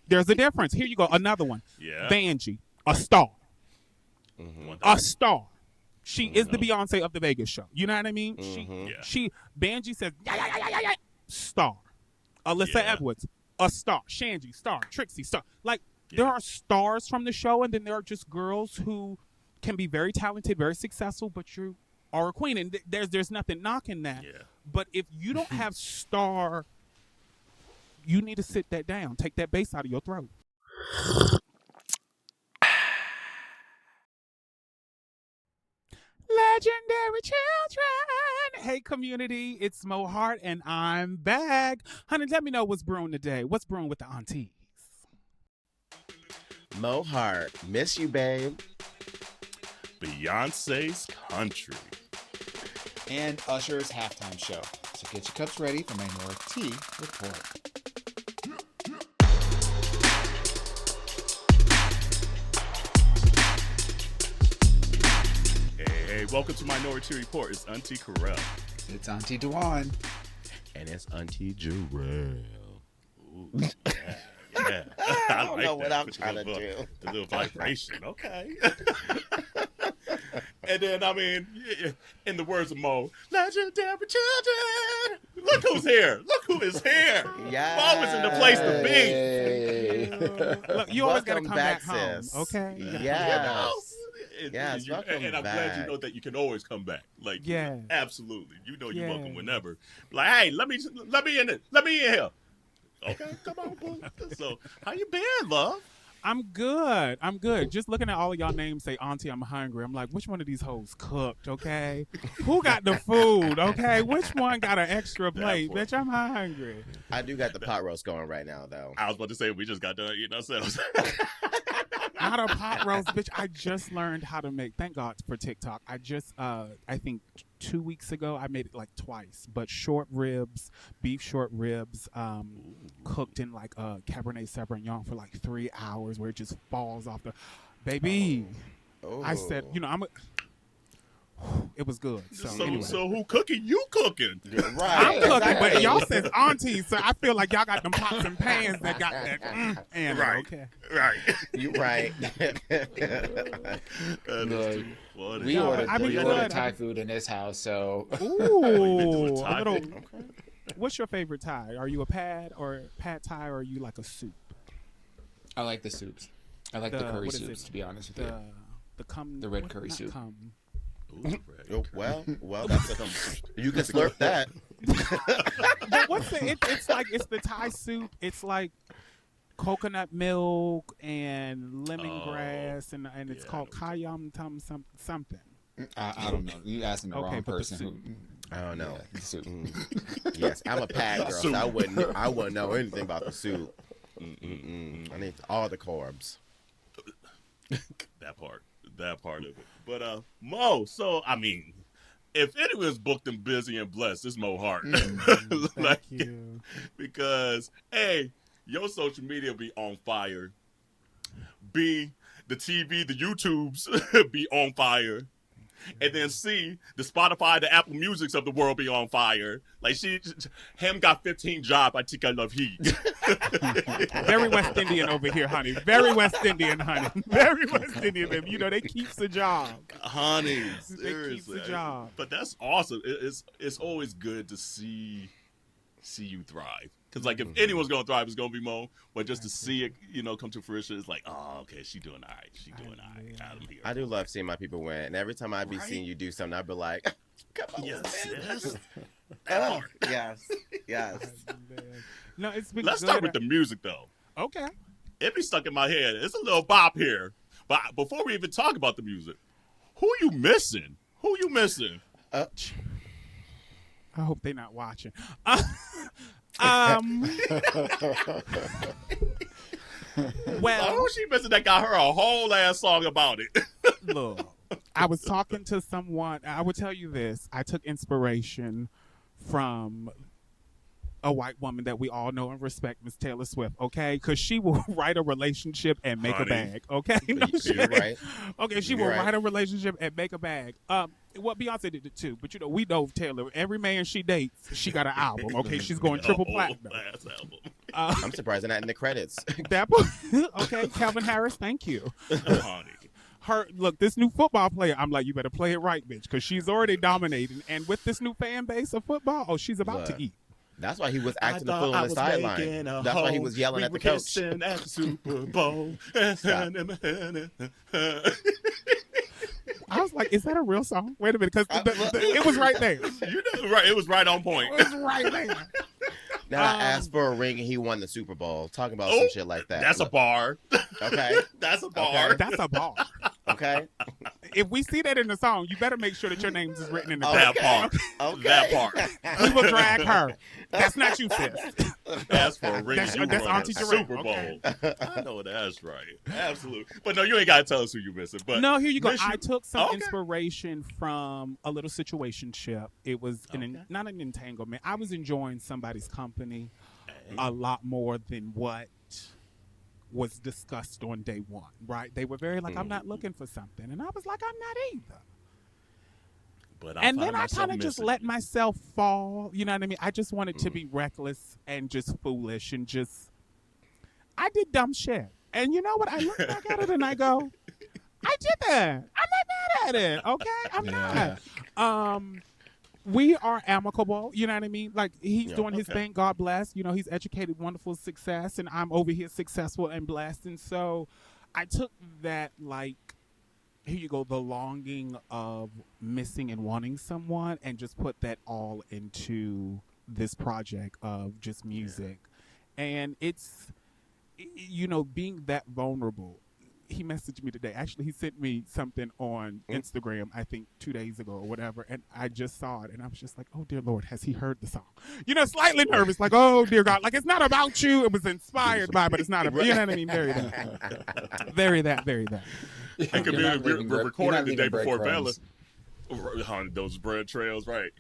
There's a difference. Here you go. Another one. Yeah. Vanjie, a star. Mm-hmm. A star. She is the Beyonce of the Vegas show. You know what I mean? Vanjie says, yeah. Star. Alyssa Edwards, a star. Shanji, star. Trixie, star. Like, there are stars from the show, and then there are just girls who can be very talented, very successful, but you are a queen. And there's nothing knocking that. Yeah. But if you don't have star, you need to sit that down. Take that bass out of your throat. Legendary children. Hey, community. It's Mo Hart, and I'm back. Honey, let me know what's brewing today. What's brewing with the aunties? Mo Hart, miss you, babe. Beyonce's Country. And Usher's Halftime Show. So get your cups ready for Minoritea Report. Hey, welcome to Minoritea Report. It's Auntie Carell. It's Auntie Dewan. And it's Auntie Jarrell. Ooh, yeah. I don't know what I'm trying to do. The little vibration. Okay. And then, I mean, in the words of Mo, legendary children. Look who's here. Look who is here. Yes. Mo is in the place to be. Look, you always got to Welcome come back, home, sis. okay? Yes. And I'm glad you know that you can always come back. Like, absolutely. You know you're welcome whenever. Like, hey, let me in it. Let me in here. Okay, come on, boo. So, how you been, love? I'm good. Just looking at all of y'all names say, Auntie, I'm hungry. I'm like, which one of these hoes cooked, okay? Who got the food, okay? Which one got an extra plate? Bitch, I'm hungry. I do got the pot roast going right now, though. I was about to say, we just got done eating ourselves. Not a pot roast, bitch. I just learned how to make, thank God for TikTok. I just, I think 2 weeks ago, I made it like twice. But short ribs, beef short ribs, cooked in like Cabernet Sauvignon for like 3 hours where it just falls off the, baby. Oh. I said, it was good. So who cooking? You cooking? Right. I'm cooking, but y'all says aunties, so I feel like y'all got them pots and pans that got that. Right. Okay. Right. You right. We ordered Thai food in this house, so. Ooh. Thai Okay. What's your favorite Thai? Are you a pad Thai, or are you like a soup? I like the soups. I like the curry soups, to be honest with you. The red curry soup. Oh, well, that's you can slurp that. But what's it's the Thai soup. It's like coconut milk and lemongrass, and it's called kayam tum something. I don't know. You asking the wrong person. I don't know. Yeah, soup. Yes, I'm a pad girl, so I wouldn't know anything about the soup. I need all the carbs. That part of it. But Mo, so I mean, if anyone's booked and busy and blessed, it's Mo Hart. Thank you. Because A, your social media be on fire. B, the TV, the YouTubes be on fire. And then C, the Spotify, the Apple Musics of the world be on fire. Like him got 15 jobs. I think I love heat. Very West Indian over here, honey. Very West Indian, honey. Very West Indian. Baby. They keeps the job. Honey, They keeps the job. But that's awesome. It's always good to see you thrive. Because, like, if anyone's going to thrive, it's going to be Mo. But just to see it, come to fruition, it's like, oh, okay, she doing all right. She doing all right. I'm here. I do love seeing my people win. And every time I be seeing you do something, I be like, come on. Yes. Yes. No, it's been Let's good. start with the music, though. Okay. It be stuck in my head. It's a little bop here. But before we even talk about the music, who you missing? I hope they're not watching. Well, who she missing that got her a whole ass song about it? Look, I was talking to someone. I would tell you this. I took inspiration from a white woman that we all know and respect, Miss Taylor Swift, okay? Because she will write a relationship and make a bag, okay? No You're right. Okay, she will write a relationship and make a bag. Well, Beyonce did it too, but we know Taylor. Every man she dates, she got an album, okay? She's going triple platinum. I'm surprised they're not in the credits. Okay, Calvin Harris, thank you. Honey. Look, this new football player, I'm like, you better play it right, bitch, because she's already dominating. And with this new fan base of football, she's about to eat. That's why he was acting the fool on the sideline. That's why he was yelling at the coach. At the Super Bowl. I was like, is that a real song? Wait a minute, because it was right there. You know, right? It was right on point. It was right there. Now I asked for a ring and he won the Super Bowl. Talking about some shit like that. That's a bar. Okay. That's a bar. Okay. That's a bar. Okay. If we see that in the song, you better make sure that your name is written in the That part. Okay. That part. We will drag her. That's not you, sis. That's for a ring. That's you Auntie won the Jarrell, Super Bowl. okay. I know that's right. Absolutely. But no, you ain't got to tell us who you're missing. But No, here you go. miss I you. took some Okay. inspiration from a little situationship. It was not an entanglement. I was enjoying somebody's company a lot more than what was discussed on day one, right? They were very like, I'm not looking for something. And I was like, I'm not either. But And then I kind of just let myself fall. You know what I mean? I just wanted to be reckless and just foolish and just, I did dumb shit. And you know what? I look back at it and I go, I did that. I'm not mad at it. Okay? I'm not. We are amicable. You know what I mean? Like, he's doing his thing. God bless. You know, he's educated, wonderful success. And I'm over here successful and blessed. And so I took that, like, here you go, the longing of missing and wanting someone, and just put that all into this project of just music. And it's, you know, being that vulnerable. He messaged me today. Actually, he sent me something on Instagram, I think 2 days ago or whatever, and I just saw it, and I was just like, oh, dear Lord, has he heard the song? You know, slightly nervous, like, oh, dear God. Like, it's not about you. It was inspired by, but it's not about, you know what I mean? Very that. Very that. And we're recording the day before Valentine's. Those bread trails, right?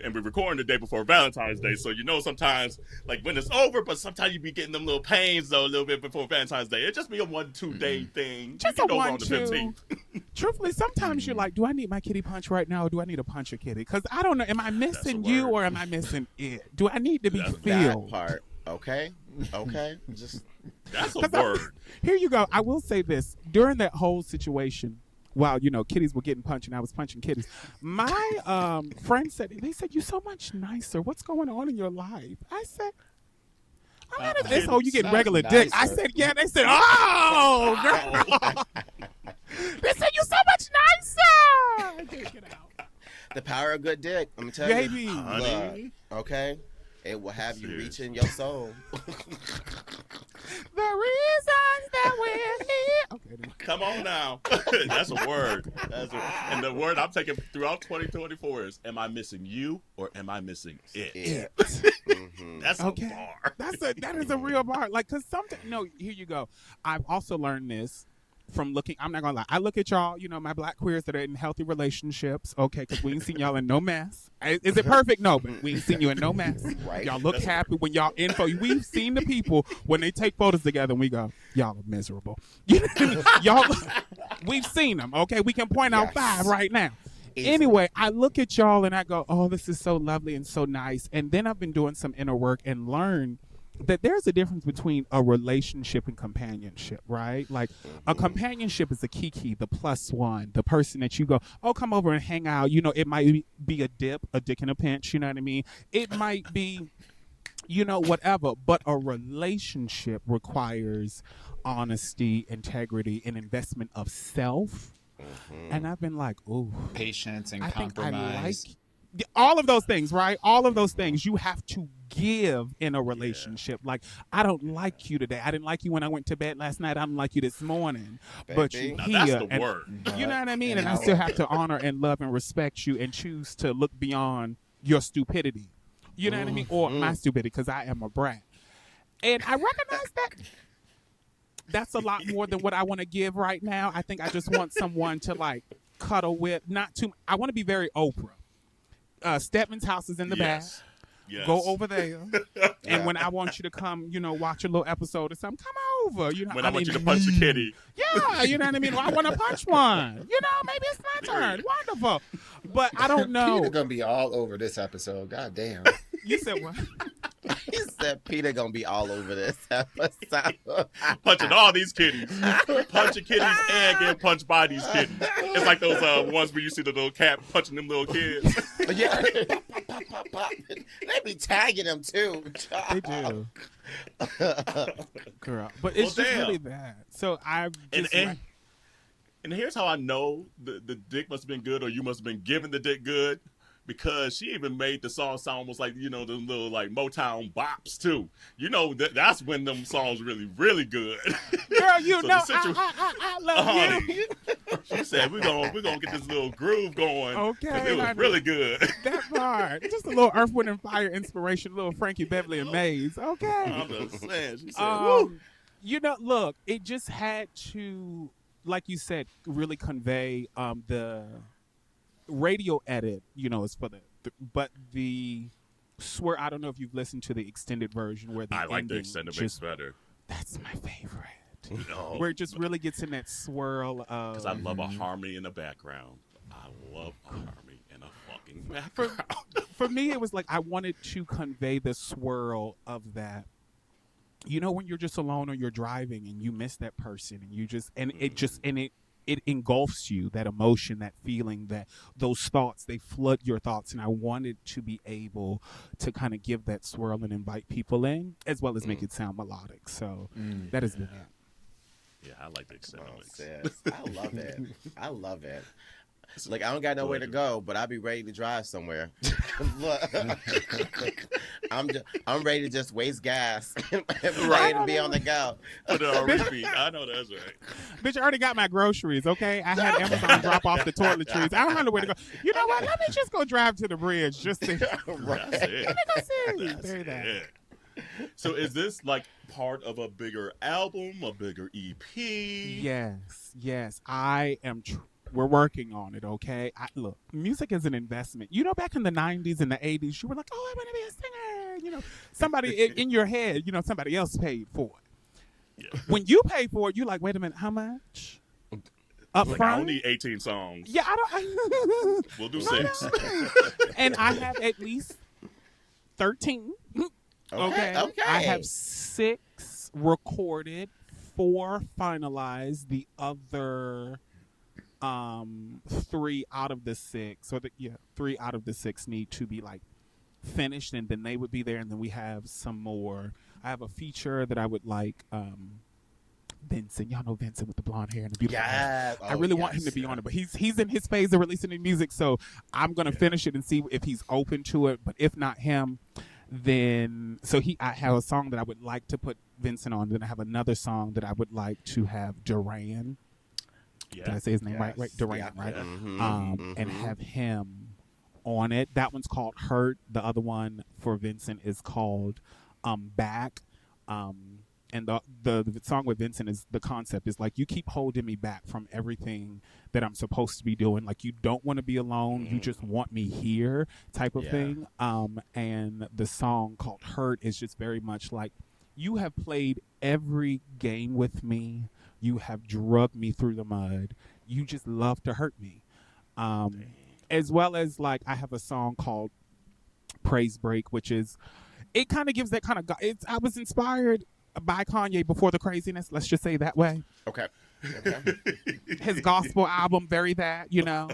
And we're recording the day before Valentine's Day, so you know sometimes, like when it's over, but sometimes you be getting them little pains though a little bit before Valentine's Day. It just be a 1-2 day thing. Just you a get over 1-2. on the 15th. Truthfully, sometimes you're like, do I need my kitty punch right now, or do I need to punch a kitty? Because I don't know. Am I missing you, or am I missing it? Do I need to be That filled? part. Okay. Just That's a word. Here you go. I will say this. During that whole situation, while, you know, kitties were getting punched and I was punching kitties, my friend said, they said, you're so much nicer. What's going on in your life? I said, I'm not this whole you getting regular dick. I said, yeah. They said, oh, girl. They said, you're so much nicer. I can't get out. the power of good dick. Let me tell Baby. you. Honey. Look, okay? It will have you reaching your soul. The reasons that we're here. Okay, Come on now. That's a word. And the word I'm taking throughout 2024 is, am I missing you or am I missing it? That's a bar. That is a real bar. Like, because sometimes, no, here you go. I've also learned this from looking, I'm not gonna lie, I look at y'all, you know, my black queers that are in healthy relationships, okay, because we ain't seen y'all in no mess. Is it perfect? No, but we ain't seen you in no mess. Right. Y'all look happy when y'all we've seen the people when they take photos together and we go, y'all are miserable. You know what I mean? Y'all, we've seen them, okay? We can point out 5 right now. Easily. Anyway, I look at y'all and I go, oh, this is so lovely and so nice. And then I've been doing some inner work and learned that there's a difference between a relationship and companionship, right? Like a companionship is the kiki, the plus one, the person that you go, oh, come over and hang out. You know, it might be a dick in a pinch, you know what I mean? It might be, you know, whatever. But a relationship requires honesty, integrity, and investment of self. And I've been like, ooh. Patience and I think compromise. I like all of those things, right? All of those things you have to give in a relationship. Like, I don't like you today. I didn't like you when I went to bed last night. I don't like you this morning. But you Now, here. that's the and, word. you know what I mean? And I still have to honor and love and respect you and choose to look beyond your stupidity. You know what I mean? Or my stupidity, because I am a brat. And I recognize that that's a lot more than what I want to give right now. I think I just want someone to, like, cuddle with. Not too. I want to be very Oprah. Stedman's house is in the back. Yes. Go over there. And when I want you to come, you know, watch a little episode or something, come over. You know, When I want you to punch the kitty. Yeah, you know what I mean? Or I want to punch one. You know, maybe it's my turn. Wonderful. But I don't know. Peter's gonna be all over this episode. God damn. You said what? He said Peter gonna be all over this episode. Punching all these kitties. Punching kitties and getting punched by these kitties. It's like those ones where you see the little cat punching them little kids. Yeah. They be tagging him too. They do. Girl. But it's just damn. really bad. So I just And here's how I know the dick must have been good, or you must have been giving the dick good, because she even made the song sound almost like, you know, the little like Motown bops too. You know, that's when them songs really good. girl, you So know, the I love you. She said we're gonna get this little groove going. Okay, 'cause it was honey. really good. That part. Just a little Earth, Wind, and Fire inspiration, a little Frankie Beverly and Maze. Okay. I'm just saying. She said, woo. You know, look, it just had to, like you said, really convey the radio edit, you know, is for but the swear, I don't know if you've listened to the extended version where the I like the ending extended mix better. That's my favorite. No. Where it just really gets in that swirl of. Because I love a harmony in the background. I love a harmony in a fucking background. For me, it was like I wanted to convey the swirl of that. You know, when you're just alone or you're driving and you miss that person and you just it engulfs you, that emotion, that feeling, that those thoughts, they flood your thoughts. And I wanted to be able to kind of give that swirl and invite people in, as well as make it sound melodic. So that has been it. Yeah, I like the extended mix. Sis, I love it. I love it. Like, I don't got nowhere to go, but I'll be ready to drive somewhere. I'm ready to just waste gas and ready to be on the go. Put it on repeat. I know that's right. Bitch, I already got my groceries, okay? I had Amazon drop off the toiletries. I don't have nowhere to go. You know what? Let me just go drive to the bridge just to... Right. That's it. Let me go see. That's Say that. it. So is this like part of a bigger album, a bigger EP? Yes. I am... We're working on it, okay? Look, music is an investment. You know, back in the 90s and the 80s, you were like, oh, I want to be a singer. You know, somebody in your head, you know, somebody else paid for it. Yeah. When you pay for it, you're like, wait a minute, how much? Up Like, front? I don't need 18 songs. Yeah, I don't. We'll do 6. And I have at least 13. Okay. I have 6 recorded, 4 finalized. The other 3 out of the 6, 3 out of the 6 need to be like finished, and then they would be there. And then we have some more. I have a feature that I would like. Vincent, y'all know Vincent with the blonde hair and the beautiful eyes. I really want him to be on it, but he's in his phase of releasing new music, so I'm gonna finish it and see if he's open to it. But if not him, then I have a song that I would like to put Vincent on. Then I have another song that I would like to have Duran. Yeah. Did I say his name right? Right, Duran, right? And have him on it. That one's called Hurt. The other one for Vincent is called Back. And the song with Vincent is, the concept is like, you keep holding me back from everything that I'm supposed to be doing. Like, you don't want to be alone. You just want me here type of thing. And the song called Hurt is just very much like, you have played every game with me. You have drugged me through the mud. You just love to hurt me. As well as, like, I have a song called Praise Break, which is, it kind of gives that kind of, I was inspired by Kanye before the craziness, let's just say that way. Okay. His gospel album, very that, you know.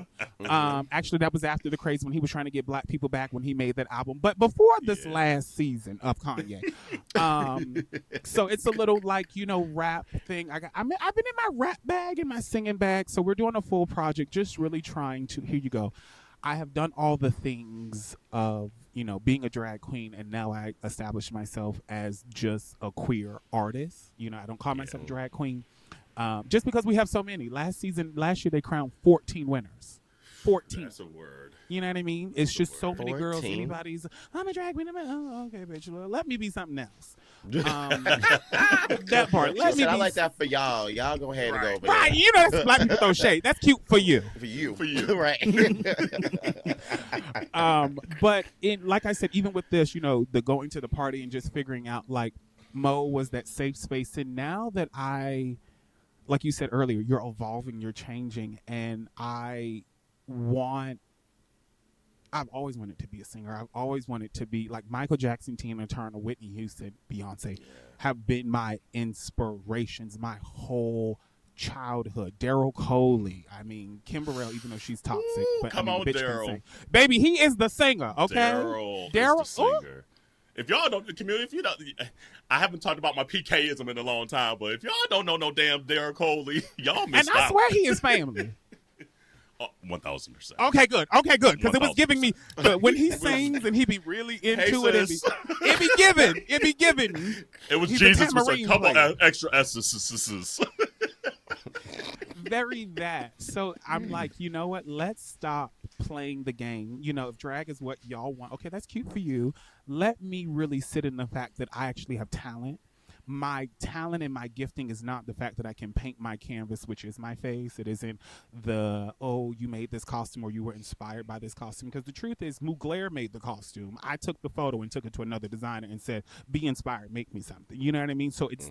Actually, that was after the craze, when he was trying to get black people back, when he made that album. But before this last season of Kanye. So it's a little like, you know, rap thing. I've been in my rap bag and my singing bag. So we're doing a full project, just really trying to, here you go. I have done all the things of, you know, being a drag queen, and now I establish myself as just a queer artist. You know, I don't call myself a drag queen. Just because we have so many. Last year they crowned 14 winners. 14. That's a word. You know what I mean? It's just so many girls. 14. Anybody's, I'm a drag queen. Oh, okay, bitch. Let me be something else. That part. Let me I be. like that for y'all. Y'all go ahead and go over Right. You know, that's black people throw shade. That's cute for you. there. For you. Right. But like I said, even with this, you know, the going to the party and just figuring out, like, Mo was that safe space. And now that like you said earlier, you're evolving, you're changing, and I want I've always wanted to be a singer. I've always wanted to be like Michael Jackson, Tina Turner, Whitney Houston, Beyonce have been my inspirations my whole childhood. Daryl Coley. I mean, Kimberell, even though she's toxic, but Come I mean, on, the bitch can Daryl. sing. Baby, he is the singer. Okay, Daryl is the singer. If y'all don't, the community, if you don't, I haven't talked about my PKism in a long time, but if y'all don't know no damn Daryl Coley, y'all missed out. And I swear he is family. 1,000%. Okay, good. Because it was giving me when he sings and he be really into it. It be given. It was He's Jesus with a tambourine couple player. extra S's. Very that. So I'm like, you know what? Let's stop playing the game. You know, if drag is what y'all want, okay, that's cute for you. Let me really sit in the fact that I actually have talent. My talent and my gifting is not the fact that I can paint my canvas, which is my face. It isn't you made this costume or you were inspired by this costume. Because the truth is, Mugler made the costume. I took the photo and took it to another designer and said, be inspired, make me something. You know what I mean? So it's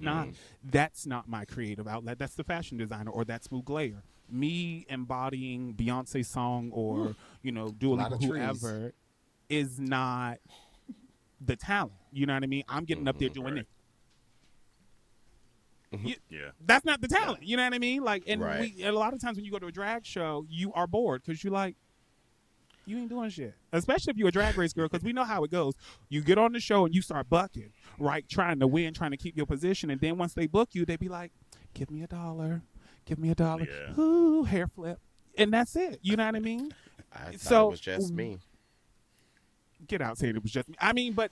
that's not my creative outlet. That's the fashion designer or that's Mugler. Me embodying Beyonce's song or, Dua Lipa, whoever, is not the talent. You know what I mean? I'm getting up there doing it. That's not the talent. You know what I mean? Like, and a lot of times when you go to a drag show, you are bored because you ain't doing shit. Especially if you're a drag race girl, because we know how it goes. You get on the show and you start bucking, right? Trying to win, trying to keep your position, and then once they book you, they be like, "Give me $1, give me $1." Yeah. Ooh, hair flip, and that's it. You know what I mean? I thought it was just me. Get out saying it was just me. I mean, but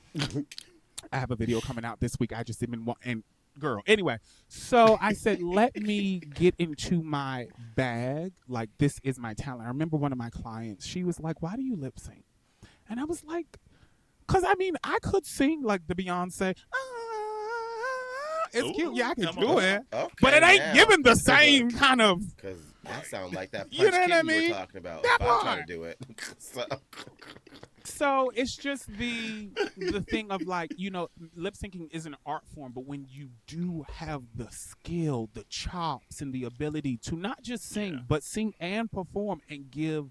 I have a video coming out this week. I just didn't want and. Girl. Anyway, so I said, let me get into my bag. Like, this is my talent. I remember one of my clients, she was like, why do you lip sync? And I was like, because, I mean, I could sing like the Beyonce. It's cute. Yeah, I can do it. Okay, but it ain't giving the same kind of. Because that sounds like that punch you know what I mean? You were talking about. That if I try to do it. So it's just the thing of like, lip syncing is an art form, but when you do have the skill, the chops, and the ability to not just sing, but sing and perform and give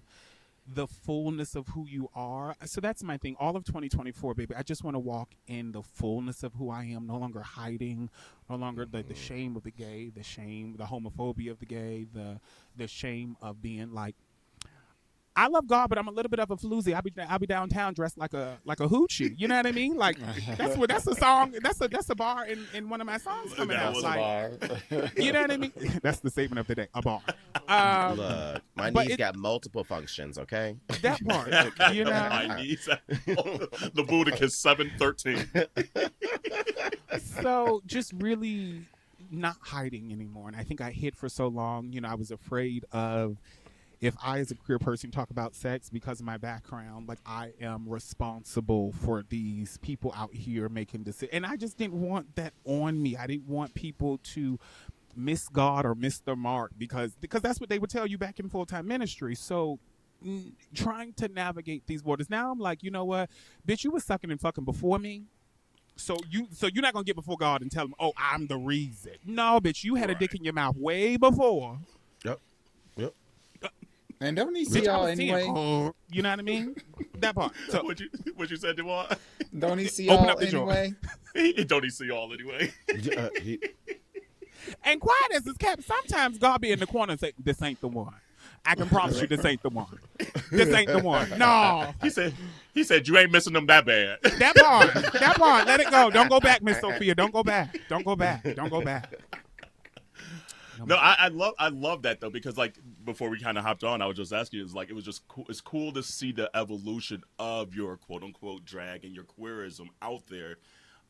the fullness of who you are. So that's my thing. All of 2024, baby, I just want to walk in the fullness of who I am, no longer hiding, no longer the shame of the gay, the homophobia of the gay, the shame of being like, I love God, but I'm a little bit of a floozy. I'll be downtown dressed like a hoochie. You know what I mean? Like that's a song. That's a bar in one of my songs coming out. Was like, a bar. You know what I mean? That's the statement of the day. A bar. Look, my knees got multiple functions. Okay. That part. You know. My knees. The Buddhist 713. So just really not hiding anymore, and I think I hid for so long. I was afraid of. If I, as a queer person, talk about sex because of my background, like I am responsible for these people out here making decisions. And I just didn't want that on me. I didn't want people to miss God or miss the mark because that's what they would tell you back in full-time ministry. So trying to navigate these waters. Now I'm like, you know what? Bitch, you was sucking and fucking before me. So you're not going to get before God and tell him, oh, I'm the reason. No, bitch, you had a dick in your mouth way before. Yep. And don't he see y'all anyway? You know what I mean? That part. So, what you said, Devon? Don't he see y'all anyway? Don't he see y'all anyway? And quiet as it's kept, sometimes God be in the corner and say, this ain't the one. I can promise you this ain't the one. This ain't the one. No. He said you ain't missing them that bad. That part. Let it go. Don't go back, Miss Sophia. Don't go back. No, I love that though, because like before we kind of hopped on, I was just asking you, it was just cool. It's cool to see the evolution of your quote unquote drag and your queerism out there.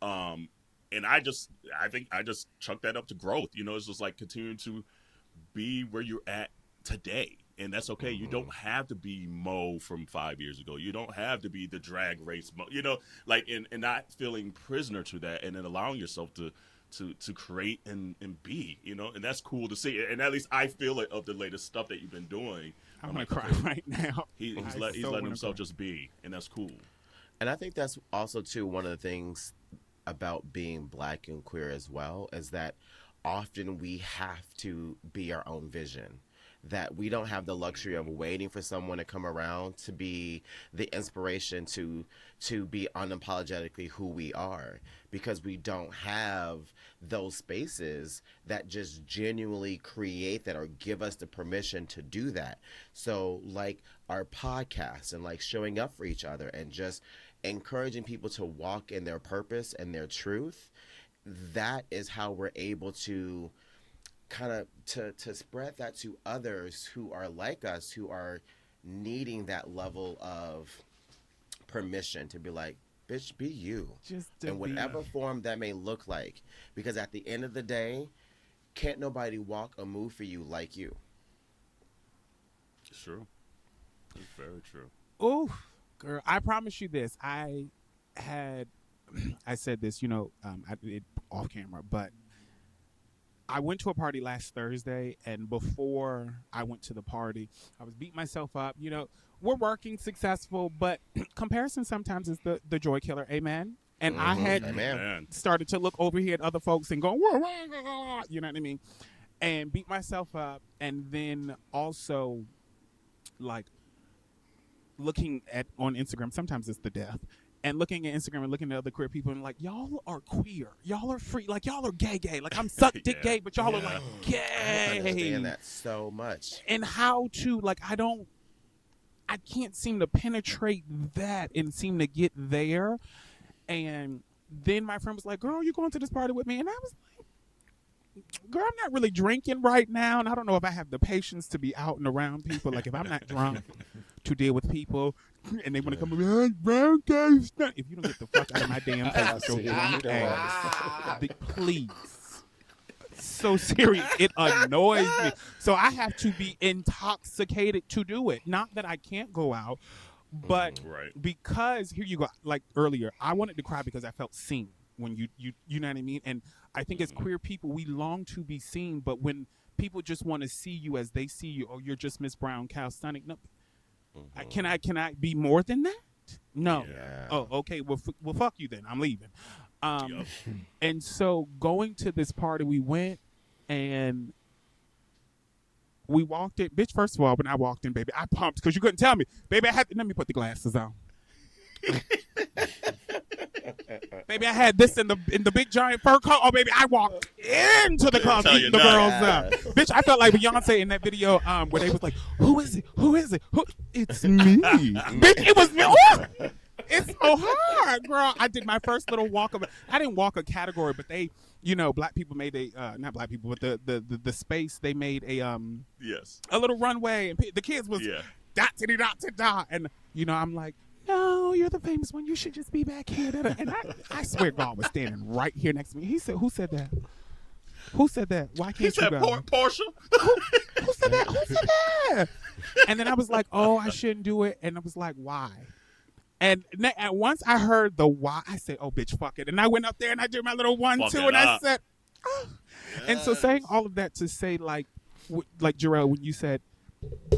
And I think I just chuck that up to growth. It's just like continuing to be where you're at today. And that's okay. You don't have to be Mo from 5 years ago. You don't have to be the drag race Mo, and not feeling prisoner to that, and then allowing yourself to create and be, and that's cool to see. And at least I feel it of the latest stuff that you've been doing. I'm going to cry right now. He's letting himself just be, and that's cool. And I think that's also, too, one of the things about being Black and queer as well, is that often we have to be our own vision. that we don't have the luxury of waiting for someone to come around to be the inspiration to be unapologetically who we are, because we don't have those spaces that just genuinely create that or give us the permission to do that. So like our podcast and like showing up for each other and just encouraging people to walk in their purpose and their truth, that is how we're able to kind of to spread that to others who are like us, who are needing that level of permission to be like, bitch, be you. Just in whatever form that may look like. Because at the end of the day, can't nobody walk or move for you like you. It's true. It's very true. Oh, girl, I promise you this. I said this, off camera, but I went to a party last Thursday, and before I went to the party, I was beating myself up. We're working successful, but comparison sometimes is the joy killer. Amen. And I had started to look over here at other folks and go, whoa, you know what I mean? And beat myself up. And then also, like, looking at on Instagram, sometimes it's the death. And looking at Instagram and looking at other queer people and like, y'all are queer. Y'all are free. Like, y'all are gay. Like, I'm suck dick gay, but y'all are like gay. I understand that so much. And how to, like, I can't seem to penetrate that and seem to get there. And then my friend was like, girl, you going to this party with me? And I was like, girl, I'm not really drinking right now. And I don't know if I have the patience to be out and around people. Like, if I'm not drunk to deal with people and they want to come over, brown guys. If you don't get the fuck out of my damn face with your drunk ass, please. So serious. It annoys me. So I have to be intoxicated to do it. Not that I can't go out, but because, here you go, like earlier, I wanted to cry because I felt seen when you know what I mean? And I think as queer people, we long to be seen, but when people just want to see you as they see you, oh, you're just Miss Brown Cow Sonic. No. Can I be more than that? No. Yeah. Oh, okay. Well, fuck you then. I'm leaving. And so going to this party, we went and we walked in. Bitch, first of all, when I walked in, baby, I pumped because you couldn't tell me. Baby, let me put the glasses on. Baby, I had this in the big giant fur coat. Oh, baby, I walked into the club beating the girls up. Bitch, I felt like Beyonce in that video where they was like, who is it? Who is it? It's me. Bitch, it was me. Ooh! It's so hard, girl. I did my first little walk of it. I didn't walk a category, but they, black people made not black people, but the space, they made a little runway, and the kids was dot, and I'm like, no, you're the famous one. You should just be back here. And I swear God was standing right here next to me. He said, who said that? Who said that? Why can't you go? He said Portia. Who said that? Who said that? And then I was like, oh, I shouldn't do it. And I was like, why? And once I heard the why, I said, oh, bitch, fuck it. And I went up there and I did my little 1, 2, and I said, oh. Yes. And so saying all of that to say, like Jarrell, when you said,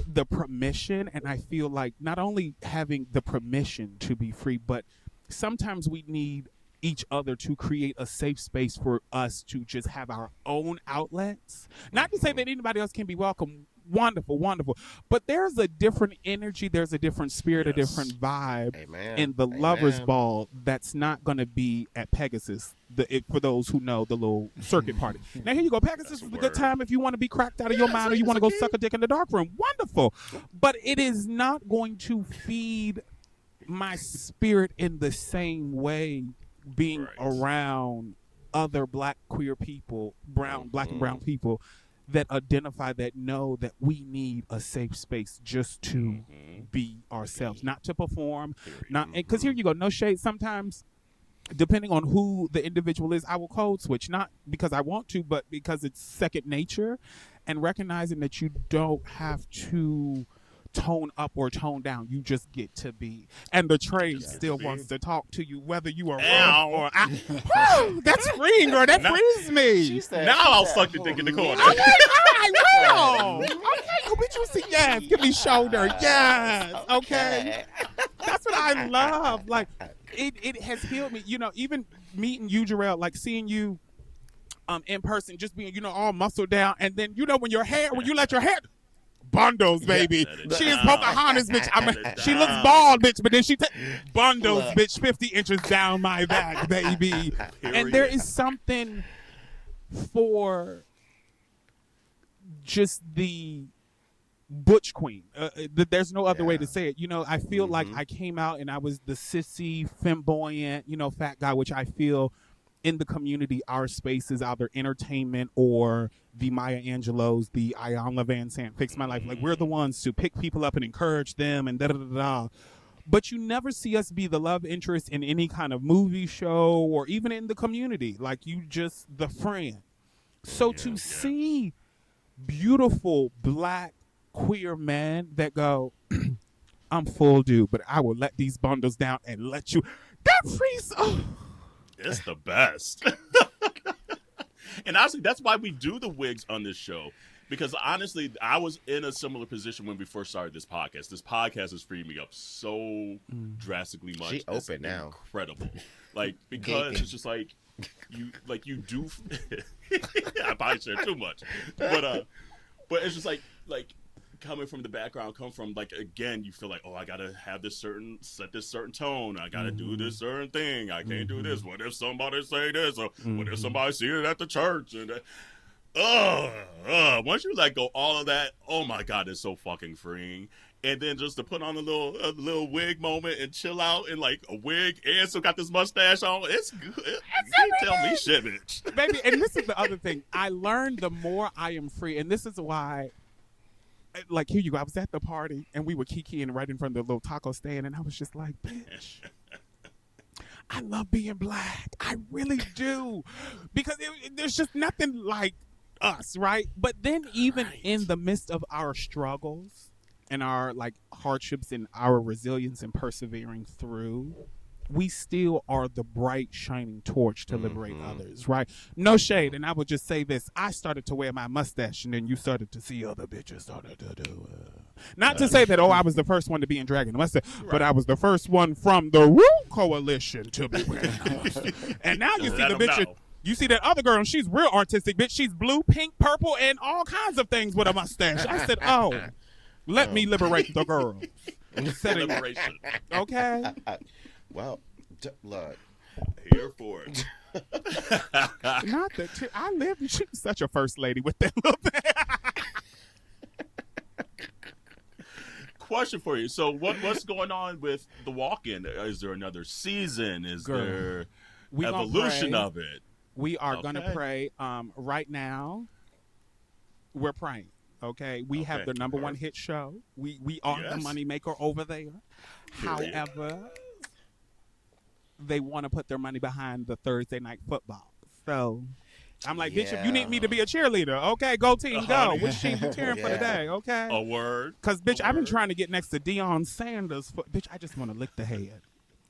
the permission, and I feel like not only having the permission to be free, but sometimes we need each other to create a safe space for us to just have our own outlets. Not to say that anybody else can be welcome. Wonderful, wonderful. But there's a different energy, there's a different spirit, a different vibe in the Lovers Ball that's not going to be at Pegasus, for those who know the little circuit party. Now, here you go. Pegasus is a good time if you want to be cracked out of your mind or you want to go suck a dick in the dark room. Wonderful. But it is not going to feed my spirit in the same way being around other black queer people, black and brown people, that identify, that know that we need a safe space just to be ourselves, not to perform, because here you go, no shade. Sometimes, depending on who the individual is, I will code switch, not because I want to, but because it's second nature, and recognizing that you don't have to tone up or tone down. You just get to be. And the trade still wants to talk to you, whether you are wrong or that's freeing, girl. That frees me. Now I'll suck the dick in the corner. Okay, all right, well. Okay, oh, bitch, you see, yes, give me shoulder, yes, okay. That's what I love. Like, it has healed me. Even meeting you, Jarrell, like seeing you in person, just being, all muscled down, and then, when you let your hair, bundles, baby. Yeah, She is Pocahontas, bitch. She looks bald, bitch, but then she bundles, bitch, 50 inches down my back, baby. And there is something for just the butch queen. There's no other way to say it. You know, I feel like I came out and I was the sissy, flamboyant, you know, fat guy, which I feel in the community, our spaces, either entertainment or the Maya Angelou's, the Ayanna Van Sant, Fix My Life. Like, we're the ones to pick people up and encourage them and da-da-da-da. But you never see us be the love interest in any kind of movie show or even in the community. Like, you just the friend. So to see beautiful black queer men that go, I'm full dude, but I will let these bundles down and let you. That frees. Oh. It's the best. And honestly, that's why we do the wigs on this show. Because honestly, I was in a similar position when we first started this podcast. This podcast has freed me up so drastically much. She open now. Incredible. Like, because it's just like you do. I probably share too much, but it's just like coming from the background, come from like, again, you feel like, oh, I gotta have set this certain tone. I gotta do this certain thing. I can't do this. What if somebody say this? Or what if somebody see it at the church? And once you let go all of that, oh my God, it's so fucking freeing. And then just to put on a little wig moment and chill out in like a wig and still got this mustache on, it's good. You tell me shit, bitch. Baby, and this is the other thing. I learned the more I am free, and this is why, like, here you go. I was at the party, and we were kikiing right in front of the little taco stand, and I was just like, bitch, I love being black. I really do. Because there's just nothing like us, right? But then even in the midst of our struggles and our, like, hardships and our resilience and persevering through, we still are the bright, shining torch to liberate others, right? No shade. And I would just say this. I started to wear my mustache, and then you started to see other bitches started to do it. Not to say that, I was the first one to be in drag and mustache, but I was the first one from the Rue Coalition to be wearing And now you see the bitches. You see that other girl, and she's real artistic, bitch. She's blue, pink, purple, and all kinds of things with a mustache. I said, let me liberate the girls. Liberation. Okay. Well, look. Here for it. Not that I lived. She was such a first lady with that little thing. Question for you. So what's going on with the walk-in? Is there another season? Is there evolution of it? We are going to pray. Right now, we're praying. Okay, we have the number one hit show. We are the moneymaker over there. However, they want to put their money behind the Thursday night football. So I'm like, bitch, if you need me to be a cheerleader, okay, go team, go. Which team you cheering for today, okay? A word. Because, bitch, I've been trying to get next to Deion Sanders. Bitch, I just want to lick the head.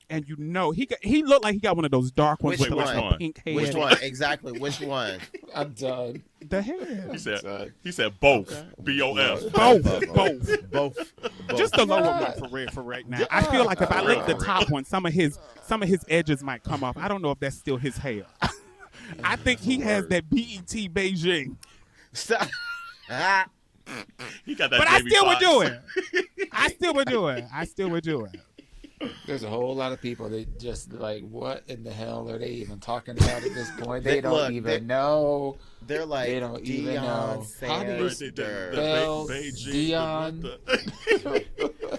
And you know, he looked like he got one of those dark ones with like a pink head. Which one? Exactly. Which one? I'm done. The head. He said both. B-O-F. Both. Just the lower one for right now. I feel like if I lick the top one, some of his edges might come off. I don't know if that's still his hair. I think he has that BET Beijing. He got that. But I still would do it. I still would do it. There's a whole lot of people that just like, what in the hell are they even talking about at this point? They don't even know. They're like, they don't even know. How do you spell Deion?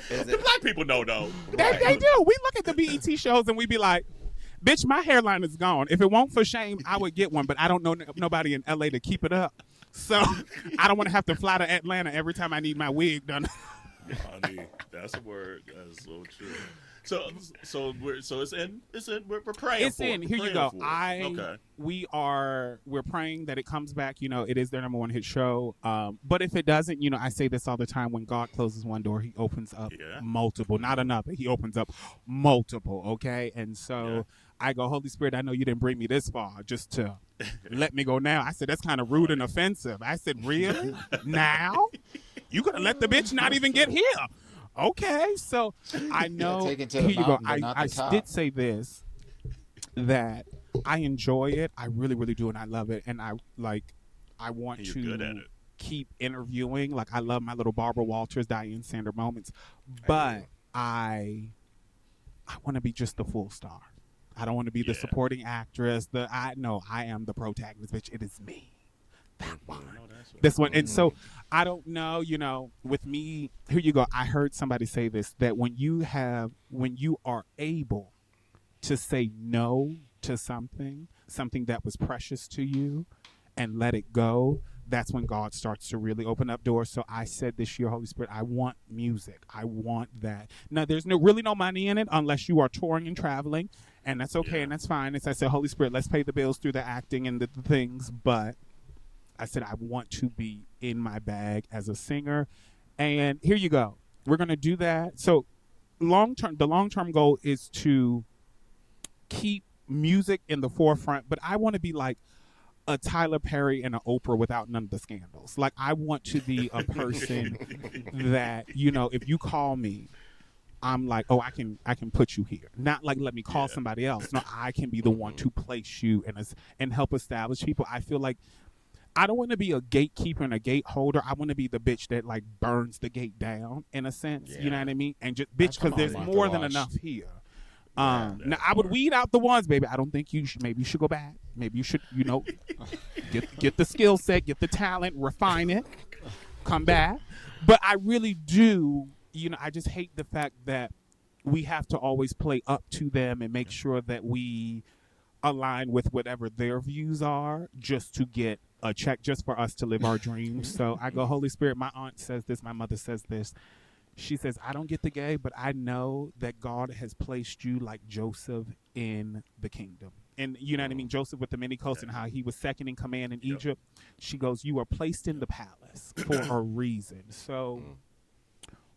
The black people know, though. They do. We look at the BET shows and we be like, bitch, my hairline is gone. If it weren't for shame, I would get one, but I don't know nobody in LA to keep it up. So I don't want to have to fly to Atlanta every time I need my wig done. Honey, that's a word. That's so true. So it's in. We're praying. It's in. Here you go. We're praying that it comes back. You know, it is their number one hit show. But if it doesn't, you know, I say this all the time. When God closes one door, He opens up multiple. Not another. He opens up multiple. Okay, and so I go, Holy Spirit, I know you didn't bring me this far just to let me go now. I said that's kind of rude and offensive. I said, really? Now? You gonna let the bitch not even get here? Okay, so I know. Take it to here the you go. mountain, I did say this, that I enjoy it. I really, really do, and I love it. And I want You're to. good at it. keep interviewing. Like I love my little Barbara Walters, Diane Sander moments, but I want to be just the full star. I don't want to be the supporting actress. I am the protagonist, bitch. It is me. That one. This one. And so I don't know, with me, here you go. I heard somebody say this, that when you are able to say no to something that was precious to you and let it go, that's when God starts to really open up doors. So I said this year, Holy Spirit, I want music. I want that. Now, there's really no money in it unless you are touring and traveling, and that's okay and that's fine. As I said, Holy Spirit, let's pay the bills through the acting and the things, but I said I want to be in my bag as a singer. And here you go. We're going to do that. So the long-term goal is to keep music in the forefront, but I want to be like a Tyler Perry and an Oprah without none of the scandals. Like I want to be a person that, if you call me, I'm like, oh, I can put you here. Not like let me call somebody else. No, I can be the one to place you and help establish people. I feel like I don't want to be a gatekeeper and a gate holder. I want to be the bitch that like burns the gate down in a sense. You know what I mean? And just bitch, because there's more than enough here. Now I would weed out the ones, baby. I don't think you should. Maybe you should go back. Maybe you should, get the skill set, get the talent, refine it, come back. But I really do. I just hate the fact that we have to always play up to them and make sure that we align with whatever their views are, just to get a check, just for us to live our dreams. So I go, Holy Spirit. My aunt says this. My mother says this. She says, I don't get the gay, but I know that God has placed you like Joseph in the kingdom. And you know what I mean? Joseph with the many coats and how he was second in command in Egypt. She goes, you are placed in the palace for a reason. So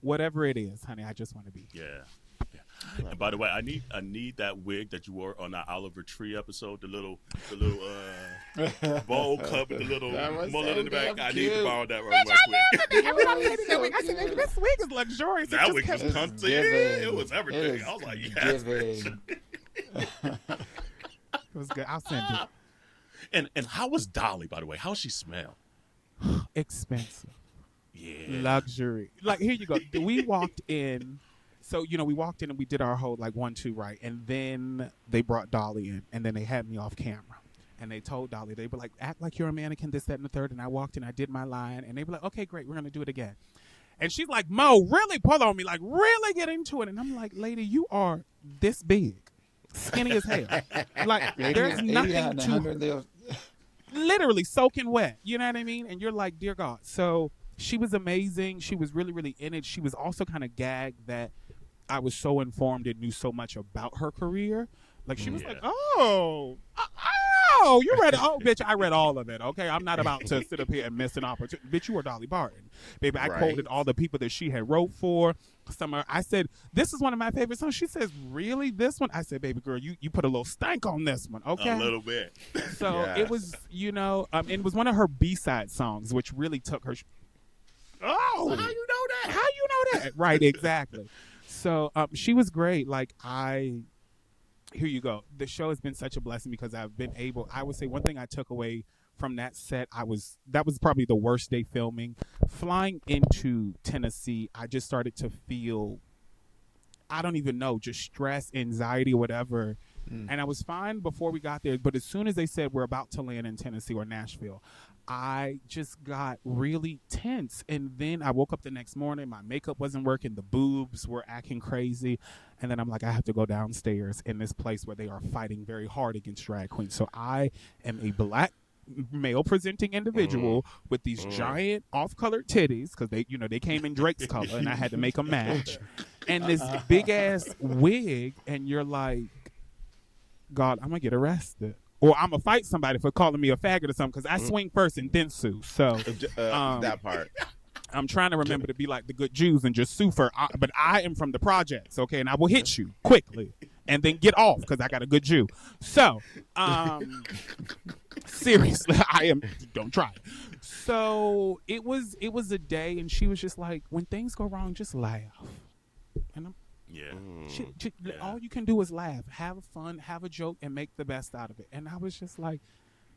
whatever it is, honey, I just want to be. Yeah. And by the way, I need that wig that you wore on that Oliver Tree episode, the little bowl cut with the little mullet in the back. I need to borrow that right quick. I said, this wig is luxurious. That wig was comfy. It was everything. I was like, yes. It was good. I'll send it. And how was Dolly, by the way? How she smell? Expensive. Yeah. Luxury. Like, here you go. We walked in. So, we walked in and we did our whole, 1-2, right? And then they brought Dolly in, and then they had me off camera. And they told Dolly, they were like, act like you're a mannequin, this, that, and the third. And I walked in, I did my line, and they were like, okay, great, we're going to do it again. And she's like, Mo, really pull on me, like, really get into it. And I'm like, lady, you are this big, skinny as hell. Like, there's nothing to, literally soaking wet. You know what I mean? And you're like, dear God. So she was amazing. She was really, really in it. She was also kind of gagged that I was so informed and knew so much about her career. Like, she was like, oh, you read it. Oh, bitch, I read all of it, okay? I'm not about to sit up here and miss an opportunity. Bitch, you were Dolly Parton. Baby, I quoted all the people that she had wrote for. I said, this is one of my favorite songs. She says, really, this one? I said, baby girl, you put a little stank on this one, okay? A little bit. So it was, it was one of her B-side songs, which really took her. Oh, how you know that? How you know that? Right, exactly. So she was great. Like, here you go. The show has been such a blessing because I've been able, I would say one thing I took away from that set, that was probably the worst day filming. Flying into Tennessee, I just started to feel, I don't even know, just stress, anxiety, whatever. And I was fine before we got there. But as soon as they said we're about to land in Tennessee or Nashville, I just got really tense. And then I woke up the next morning. My makeup wasn't working. The boobs were acting crazy. And then I'm like, I have to go downstairs in this place where they are fighting very hard against drag queens. So I am a black male presenting individual with these giant off-colored titties because they came in Drake's color and I had to make a match. And this big-ass wig. And you're like, God, I'm going to get arrested. Or I'm going to fight somebody for calling me a faggot or something because I swing first and then sue. So that part. I'm trying to remember to be like the good Jews and just sue for, but I am from the projects, okay? And I will hit you quickly and then get off because I got a good Jew. So, seriously, don't try. So it was a day and she was just like, when things go wrong, just laugh. And I'm, all you can do is laugh, have fun, have a joke, and make the best out of it. And I was just like,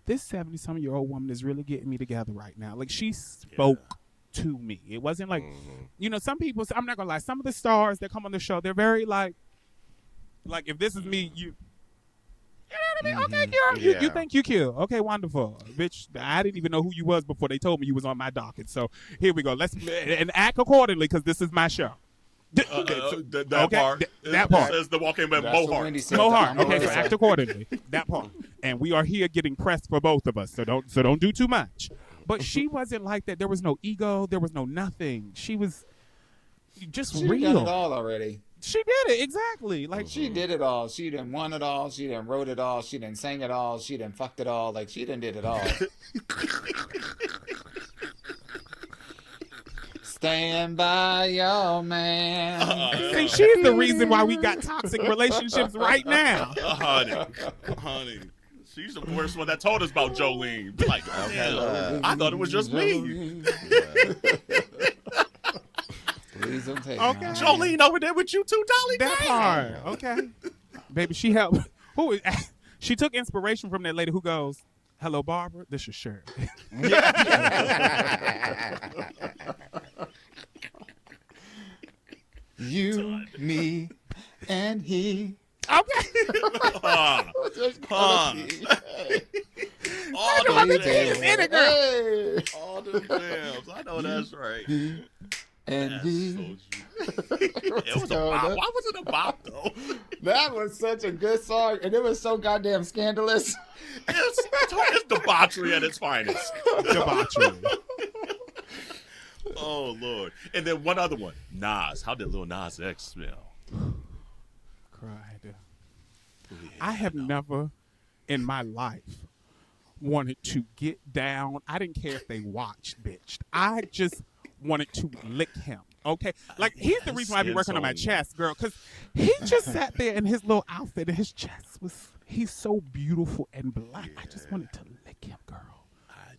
this 70-some-year-old woman is really getting me together right now. Like, she spoke to me. It wasn't like, you know, some people, I'm not gonna lie, some of the stars that come on the show, they're very like if this is me, you know what I mean? Okay, you think you cute. Okay, wonderful. Bitch, I didn't even know who you was before they told me you was on my docket. So here we go. Let's and act accordingly because this is my show. That part. That part. Says the walking man Mohart. Mohart. Okay, so act accordingly. That part. And we are here getting pressed for both of us. So don't do too much. But she wasn't like that. There was no ego. There was no nothing. She was just real. She done it all already. She did it, exactly. Like she did it all. She done won it all. She done wrote it all. She done sang it all. She done fucked it all. Like she done did it all. Stand by your man. See, she's the reason why we got toxic relationships right now. Honey. She's the first one that told us about Jolene. Be like, I thought it was just me. Please don't take okay. Jolene over there with you too, Dolly. That part. Okay. Baby, she helped. She took inspiration from that lady who goes, "Hello, Barbara. This is Shirley." You, me, and he. Okay. All the jams. I know that's right. And he. It was a bop. Why was it a bop though? That was such a good song, and it was so goddamn scandalous. It's debauchery at its finest. Debauchery. Oh Lord! And then one other one, Nas. How did Lil Nas X smell? Cried. I have never in my life wanted to get down. I didn't care if they watched, bitch. I just wanted to lick him. Okay, like he's the reason why I be working on my chest, girl, because he just sat there in his little outfit and his chest he's so beautiful and black. I just wanted to lick him, girl.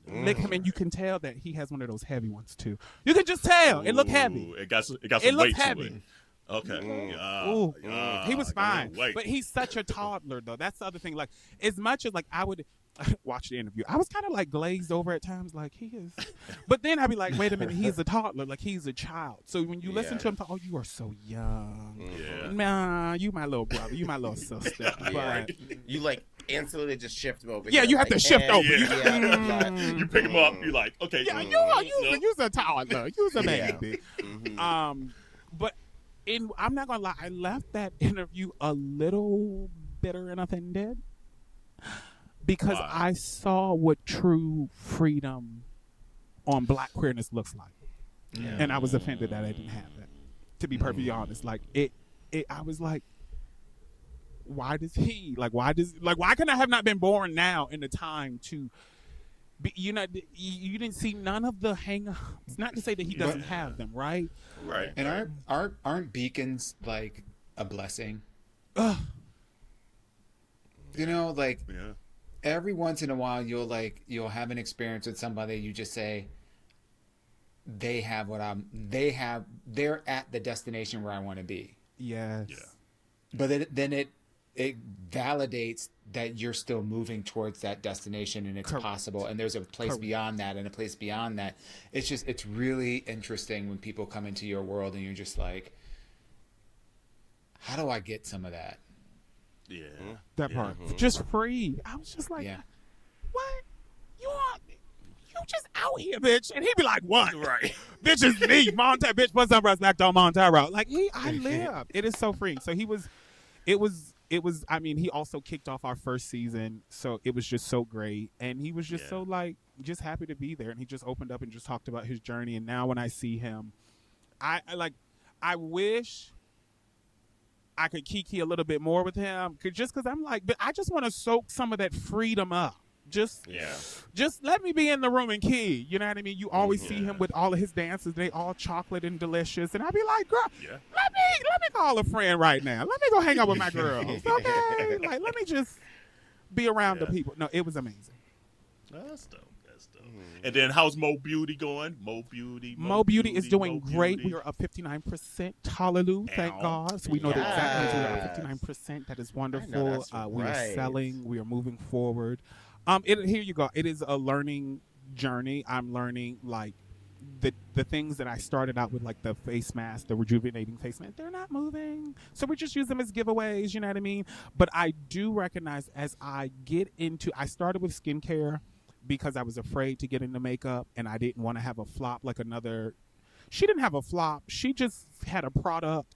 Lick him, and you can tell that he has one of those heavy ones too. You can just tell. It looked heavy. It got some weight to it. Okay. He was fine. But he's such a toddler, though. That's the other thing. Like, as much as, like, I would watch the interview, I was kind of, like, glazed over at times. Like, he is. But then I'd be like, wait a minute. He's a toddler. Like, he's a child. So when you listen to him talk, oh, you are so young. Yeah. Nah, you my little brother. You my little sister. But you, like, instantly just shift him over. Yeah, you have to shift over. You pick him up. You're like, okay. Yeah, you's a toddler. You's a baby. But I'm not gonna lie, I left that interview a little bitter and offended because I saw what true freedom on Black queerness looks like, and I was offended that I didn't have it. To be perfectly honest, like I was like, why can I have not been born now in the time to? You didn't see none of the hang-ups. Not to say that he doesn't have them, right? Right. And aren't beacons like a blessing? You know, like every once in a while you'll have an experience with somebody. You just say they're at the destination where I want to be. Yes. Yeah. But then it validates that you're still moving towards that destination and it's possible. And there's a place beyond that and a place beyond that. It's really interesting when people come into your world and you're just like, how do I get some of that? Yeah. That part. Just free. I was just like, what? You just out here, bitch. And he'd be like, what? Right. Bitch is me. Montero, bitch, what's up, Black Dog Montero? Like, I live. It is so free. So it was, I mean, he also kicked off our first season, so it was just so great. And he was just so, like, just happy to be there. And he just opened up and just talked about his journey. And now when I see him, I wish I could kiki a little bit more with him. Just because I'm like, but I just want to soak some of that freedom up. Just let me be in the room and key. You know what I mean? You always see him with all of his dances. They all chocolate and delicious. And I'd be like, girl, let me call a friend right now. Let me go hang out with my girls. Okay? Like, let me just be around the people. No, it was amazing. That's dope. And then how's Mo Beauty going? Mo Beauty is doing great. We are up 59%. Hallelujah. Thank God. So we know the exact numbers. We are up 59%. That is wonderful. Right. We are selling. We are moving forward. Here you go. It is a learning journey. I'm learning like the things that I started out with, like the face mask, the rejuvenating face mask. They're not moving, so we just use them as giveaways. You know what I mean? But I do recognize as I get into, I started with skincare because I was afraid to get into makeup, and I didn't want to have a flop like another. She didn't have a flop. She just had a product,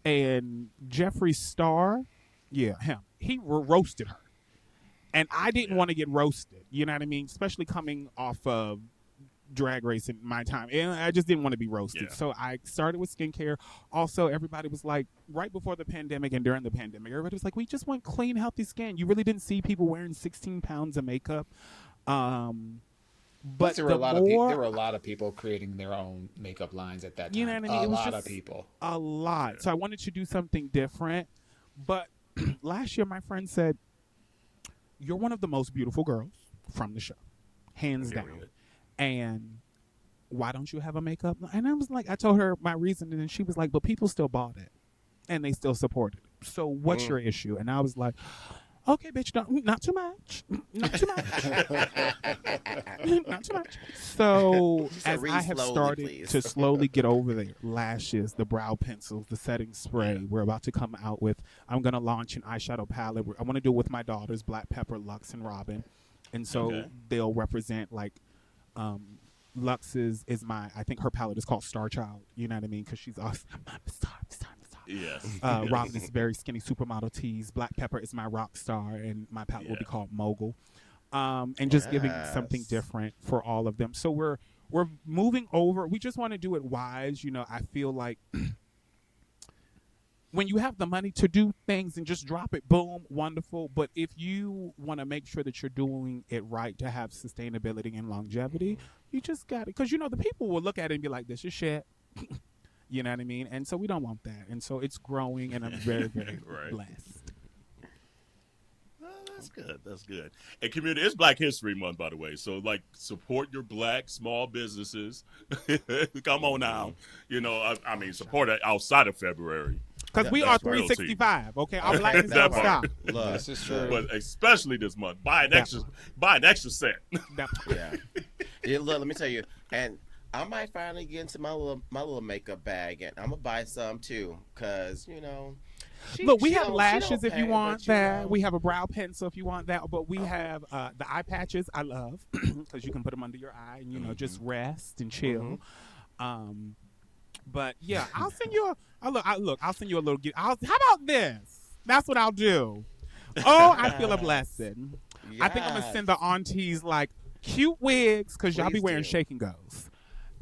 and Jeffree Star, yeah, him. He roasted her. And I didn't want to get roasted, you know what I mean? Especially coming off of Drag Race in my time. And I just didn't want to be roasted. Yeah. So I started with skincare. Also, everybody was like, right before the pandemic and during the pandemic, everybody was like, we just want clean, healthy skin. You really didn't see people wearing 16 pounds of makeup. But there were a lot of people creating their own makeup lines at that time. You know what I mean? A lot of people. A lot. Yeah. So I wanted to do something different. But last year, my friend said, you're one of the most beautiful girls from the show, hands down. And why don't you have a makeup? And I was like, I told her my reason, and then she was like, but people still bought it, and they still supported it. So what's your issue? And I was like, okay, bitch, not too much, not too much, not too much. So as I have started to slowly get over the lashes, the brow pencils, the setting spray, we're about to come out with. I'm gonna launch an eyeshadow palette. I want to do it with my daughters, Black Pepper, Lux, and Robin, and so they'll represent like. Lux's is I think her palette is called Star Child. You know what I mean? Because she's awesome. I'm the star. Yes. Robin is very skinny supermodel tease. Black Pepper is my rock star, and my palette will be called Mogul. And just giving something different for all of them. So we're moving over. We just want to do it wise. You know, I feel like when you have the money to do things and just drop it, boom, wonderful. But if you want to make sure that you're doing it right to have sustainability and longevity, you just got it. Because, you know, the people will look at it and be like, this is shit. You know what I mean? And so we don't want that. And so it's growing, and I'm very, very blessed. That's good. That's good. And community, it's Black History Month, by the way. So, like, support your Black small businesses. Come on now. You know, I mean, support it outside of February. Because we are 365, okay? Our blackness don't stop. Look, this is true. But especially this month, buy an extra set. Yeah, look, let me tell you, and I might finally get into my little makeup bag, and I'm gonna buy some too, cause you know. Look, we have lashes if you want that. We have a brow pencil if you want that. But we have the eye patches. I love because you can put them under your eye and just rest and chill. But yeah, I'll send you I'll send you a little gift. How about this? That's what I'll do. Oh, I feel a blessing. Yes. I think I'm gonna send the aunties like cute wigs because y'all be wearing shake and goes,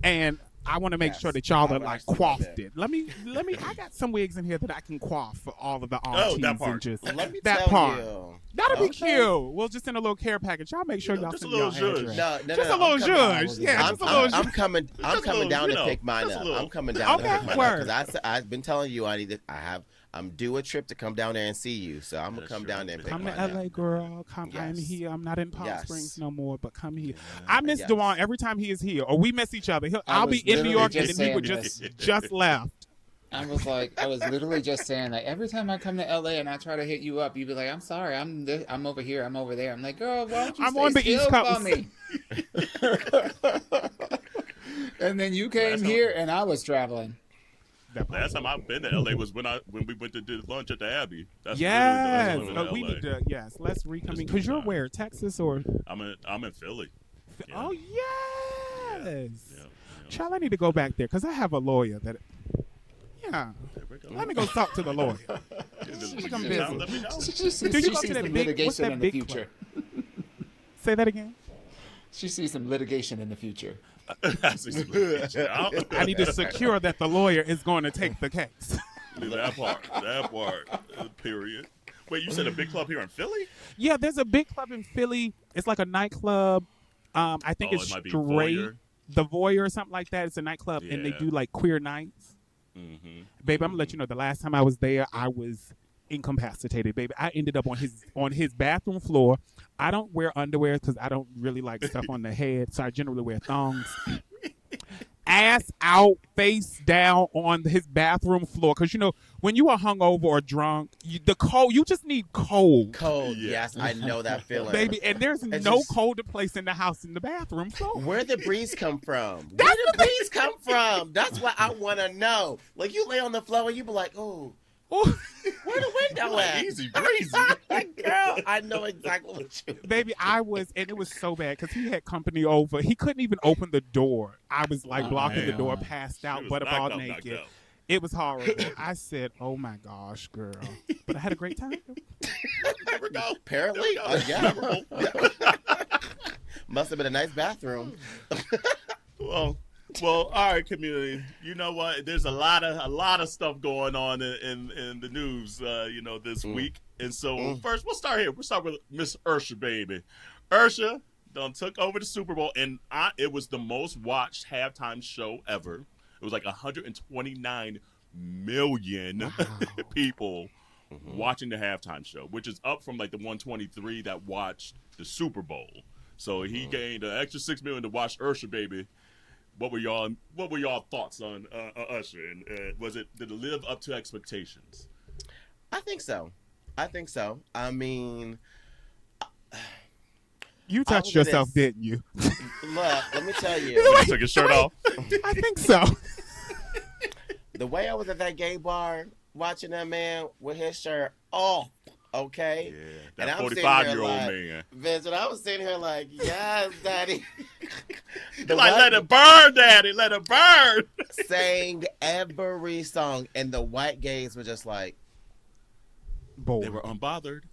and I want to make sure that y'all are like coiffed it. Let me. I got some wigs in here that I can coif for all of the aunties. That part. Let me that tell part. You. That'll be cute. We'll just send a little care package. Y'all make sure y'all just send a little y'all zhuzh. address. Just a little zhuzh. Yeah, just a little zhuzh. I'm coming down to pick mine up. I'm coming down to pick mine up because I've been telling you I'm due a trip to come down there and see you, so I'm gonna come down there and pick mine up. Come to LA, girl. Come. Yes. I'm here. I'm not in Palm Springs no more, but come here. I miss Dewan every time he is here, or we miss each other. I'll be in New York, and then we were just left. I was literally just saying that every time I come to LA and I try to hit you up, you'd be like, "I'm sorry, I'm over here, I'm over there." I'm like, "Girl, why don't you stay on the still East Coast. For me?" And then you came here, and I was traveling. Last time I've been to LA was when we went to do lunch at the Abbey. That's we need to let's reconvene because you're where, Texas or I'm in Philly. Yeah. Oh yes, child, I need to go back there because I have a lawyer that. Yeah, let me go talk to the lawyer. Become busy. Let me know. Do you go to that big? What's that big future? Say that again. She sees some litigation in the future. I need to secure that the lawyer is going to take the case. That part. Period. Wait, you said a big club here in Philly? Yeah, there's a big club in Philly. It's like a nightclub. I think it's it straight. The Voyeur or something like that. It's a nightclub, and they do like queer nights. Mm-hmm. Babe, I'm gonna let you know. The last time I was there, I was incapacitated, baby. I ended up on his bathroom floor. I don't wear underwear because I don't really like stuff on the head, so I generally wear thongs. ass out, face down on his bathroom floor. Because, you know, when you are hungover or drunk, you just need cold. Cold, yes, I know that feeling. Baby, and there's no colder place in the house than the bathroom floor. Where the breeze come from? Where the breeze come from? That's what I want to know. Like, you lay on the floor and you be like, oh. Where the window at? Easy breezy. Girl, I know exactly what you mean. Baby, and it was so bad because he had company over. He couldn't even open the door. I was like blocking the door, passed out, butterball naked. It was horrible. I said, oh my gosh, girl. But I had a great time. There we go. Apparently. Yeah. Must have been a nice bathroom. Well, all right, community. You know what? There's a lot of stuff going on in the news, this week. And so first, we'll start here. We'll start with Miss Usher, baby. Usher done took over the Super Bowl, and it was the most watched halftime show ever. It was like 129 million people watching the halftime show, which is up from like the 123 that watched the Super Bowl. So he gained an extra 6 million to watch Usher, baby. What were y'all thoughts on Usher? And did it live up to expectations? I think so. I mean, you touched yourself, didn't you? Look, let me tell you. He took his shirt off. I think so. The way I was at that gay bar watching that man with his shirt off, okay? Yeah, that 45-year-old man. Vincent, I was sitting here like, yes, daddy. Let it burn, daddy. Let it burn. Sang every song, and the white gays were just like, bored. They were unbothered.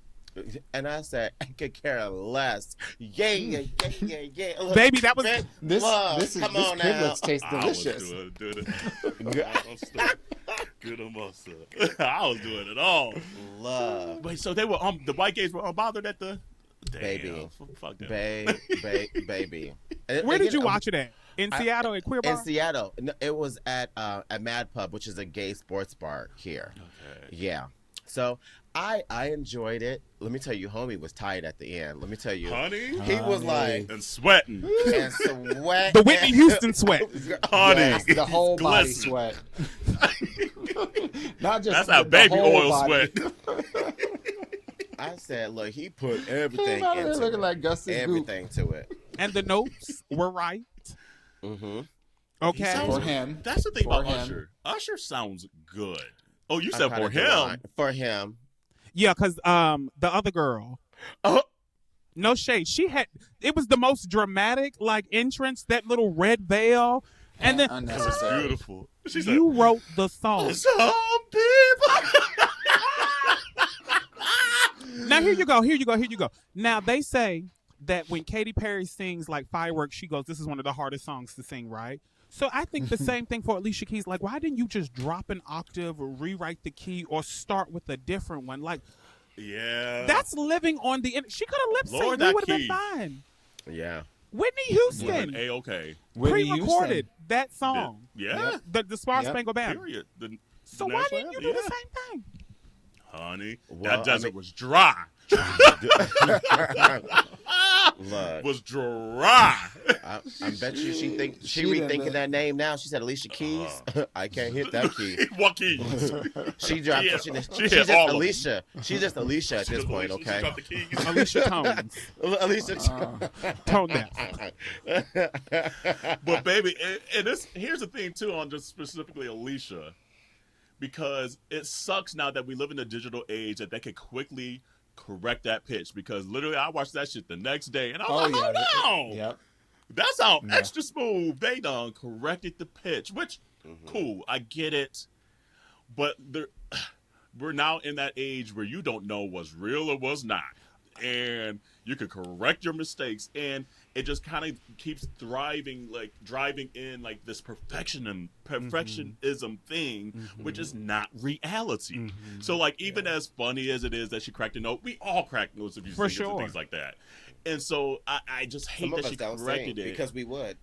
And I said, I could care less. Yeah. Look, baby, that was this privilege tastes delicious. Good on myself. I was doing it all. Love. Wait, so they were the white gays were unbothered at the baby. Fuck that. Baby. Where did you watch it at? In Seattle at Queer Bar? In Seattle. No, it was at Mad Pub, which is a gay sports bar here. Okay. Yeah. So I enjoyed it. Let me tell you, homie was tired at the end. Let me tell you. Honey? He was like... And sweating. And sweat. The Whitney Houston sweat. Honey. Yes, the whole body sweat. Not just that's how baby oil body. sweat. I said, look, he put everything into it. Looking like Gus's everything to it. And the notes were right. Mm-hmm. Okay. For him. That's the thing For about him. Usher. Usher sounds good. Oh, you said for him. For him. Yeah, because the other girl. No shade. It was the most dramatic entrance, that little red veil. And then unnecessary. Beautiful. You wrote the song. Some people. Now here you go. Now they say that when Katy Perry sings like Fireworks, she goes, this is one of the hardest songs to sing, right? So I think the same thing for Alicia Keys. Like, why didn't you just drop an octave or rewrite the key or start with a different one? Like, yeah. that's living on the end. She could have lip synced. We would have been fine. Yeah. Whitney Houston A-okay. pre-recorded that song. Yeah. The Star Spangled Banner. Period. So why didn't you do the same thing? Honey, Well, that desert was dry. Was dry. I bet you she rethinking that name now. She said Alicia Keys. I can't hit that key. What keys? She dropped. Yeah, She's just Alicia. She's just Alicia at this point. Alicia, Okay. she dropped the keys. Alicia Tones. Alicia. Tone that. But baby, and here's the thing too on just specifically Alicia, because it sucks now that we live in a digital age that they can quickly correct that pitch, because literally I watched that shit the next day and I was like, oh no, Yep. that sound extra smooth. They done corrected the pitch, which cool, I get it, but we're now in that age where you don't know what's real or what's not, and you can correct your mistakes, and it just kind of keeps driving in like this perfectionism thing, which is not reality. So like, even as funny as it is that she cracked a note, we all crack notes if you For sing it sure. and things like that. And so I just hate Some of that us she don't corrected sing it because we would.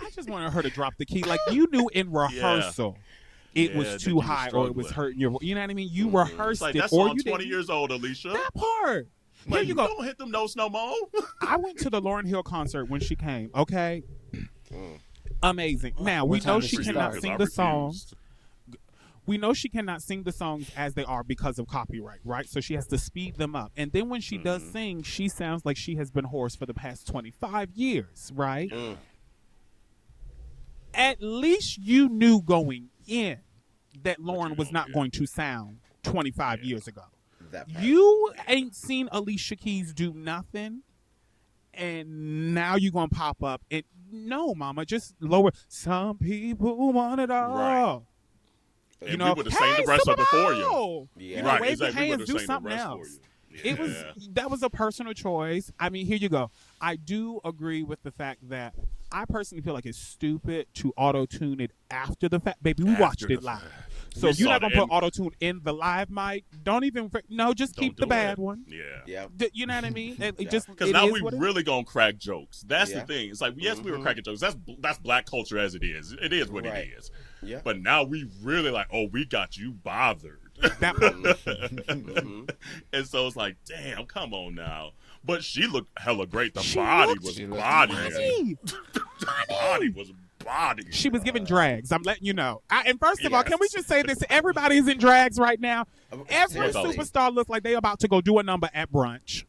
I just wanted her to drop the key. Like, you knew in rehearsal it was that too you were high or it was struggling. hurting your voice. You know what I mean? You rehearsed Like, it, that or song you 20 didn't. years old, Alicia. That part. Here you go. Don't hit them notes no more. I went to the Lauryn Hill concert when she came. Okay, amazing. Now we What know time did she she cannot start? sing the songs. We know she cannot sing the songs as they are because of copyright, right? So she has to speed them up. And then when she does sing, she sounds like she has been hoarse for the past 25 years, right? At least you knew going in that Lauren was not going to sound 25 years ago. You ain't seen Alicia Keys do nothing, and now you're going to pop up. And no, mama, just lower. Some people want it all. Right. You And know, we would have sang the rest of it for you. Yeah. You know, Right, wave exactly. your We hands, would've do sang the something rest for else. you. It was that was a personal choice. I mean, here you go. I do agree with the fact that I personally feel like it's stupid to auto-tune it after the fact. Baby, we watched it live. So We if you're saw not gonna it put in- auto-tune in the live mic, don't even just keep the do bad it. one. Yeah. You know what I mean? It just Because it now is we what it really gonna crack jokes. That's Yeah. the thing. It's like, yes, we were cracking jokes. That's black culture as it is. It is what Right. it is. Yeah. But now we really like, oh, we got you bothered. That And so it's like, damn, come on now. But she looked hella great. The She body looked- was she looked body. Honey, Body was body. she was giving drags. I'm letting you know. And first of all, Yes. can we just say this? Everybody's in drags right now. Every Seriously. superstar looks like they about to go do a number at brunch.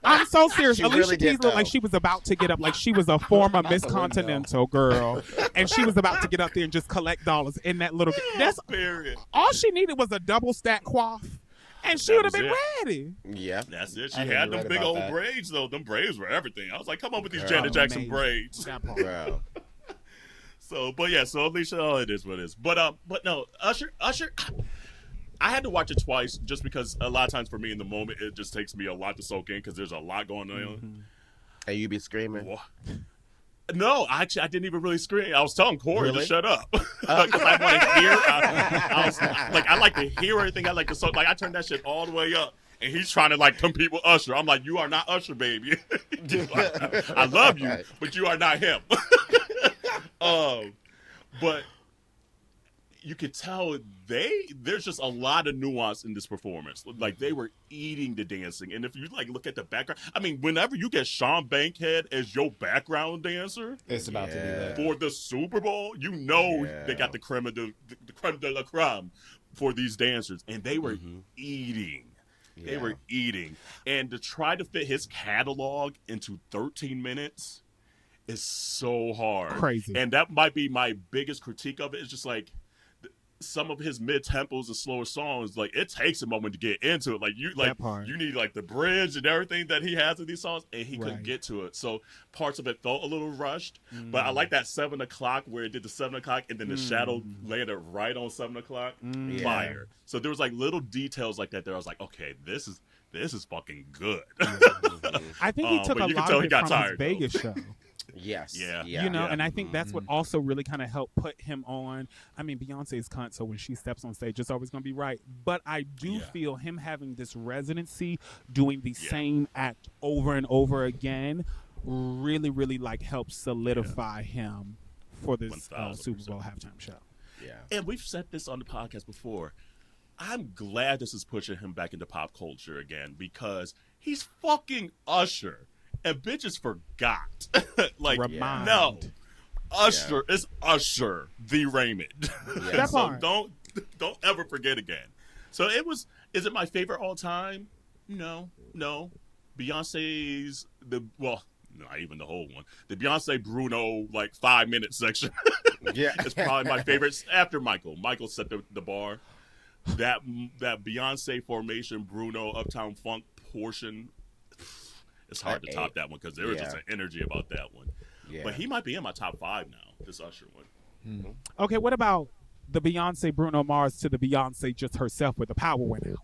I'm so serious. She Alicia really did, Keys looked like though. she was about to get up, like she was a former Miss the window. Continental girl, and she was about to get up there and just collect dollars in that little. That's Period. all she needed was a double stack coif, and she That would have was been it. ready. Yeah. That's it. She I think had you're them right big about old that. braids, though. Them braids were everything. I was like, come on with these Girl. Janet Jackson Amazing. braids. That part. Bro. So, but yeah, so Alicia, oh, it is what it is. But no, Usher, I had to watch it twice just because a lot of times for me in the moment it just takes me a lot to soak in because there's a lot going on. And you be screaming. Wha- No, actually, I didn't even really scream. I was telling Corey Really? to shut up because I want to hear. I was like, I like to hear everything. I like to like. I turned that shit all the way up, and he's trying to like compete with Usher. I'm like, you are not Usher, baby. I love you, but you are not him. But you could tell there's just a lot of nuance in this performance. Like they were eating the dancing, and if you like look at the background, I mean, whenever you get Sean Bankhead as your background dancer It's about to be lit. for the Super Bowl, you know Yeah. they got the creme de la creme for these dancers, and they were eating. They Yeah. were eating, and to try to fit his catalog into 13 minutes is so hard. Crazy. And that might be my biggest critique of it. It's just like some of his mid tempos and slower songs, like it takes a moment to get into it. Like That part. you need like the bridge and everything that he has in these songs, and he couldn't Right. get to it. So parts of it felt a little rushed. But I like that 7 o'clock where it did the 7 o'clock and then the shadow landed right on 7 o'clock. Yeah. Fire. So there was like little details like that there. I was like, okay, this is fucking good. I think he took but a you can lot tell of he it got from tired, his though. Vegas show. Yes. Yeah. You know, Yeah. and I think that's what also really kind of helped put him on. I mean, Beyonce's cunt, so when she steps on stage, it's always going to be right. But I do feel him having this residency, doing the same act over and over again, really, really like helps solidify him for this 1000%. Super Bowl halftime show. Yeah. And we've said this on the podcast before. I'm glad this is pushing him back into pop culture again because he's fucking Usher. And bitches forgot. Like, Remind. no. Usher is Usher the Raymond. That So part. don't ever forget again. So is it my favorite all time? No. Beyonce's not even the whole one. The Beyonce Bruno 5-minute section. Yeah. It's probably my favorite after Michael. Michael set the bar. That Beyonce formation, Bruno, Uptown Funk portion, it's hard to top that one because there was just an energy about that one. Yeah. But he might be in my top 5 now, this Usher one. Okay, what about the Beyonce Bruno Mars to the Beyonce just herself with the Power went out?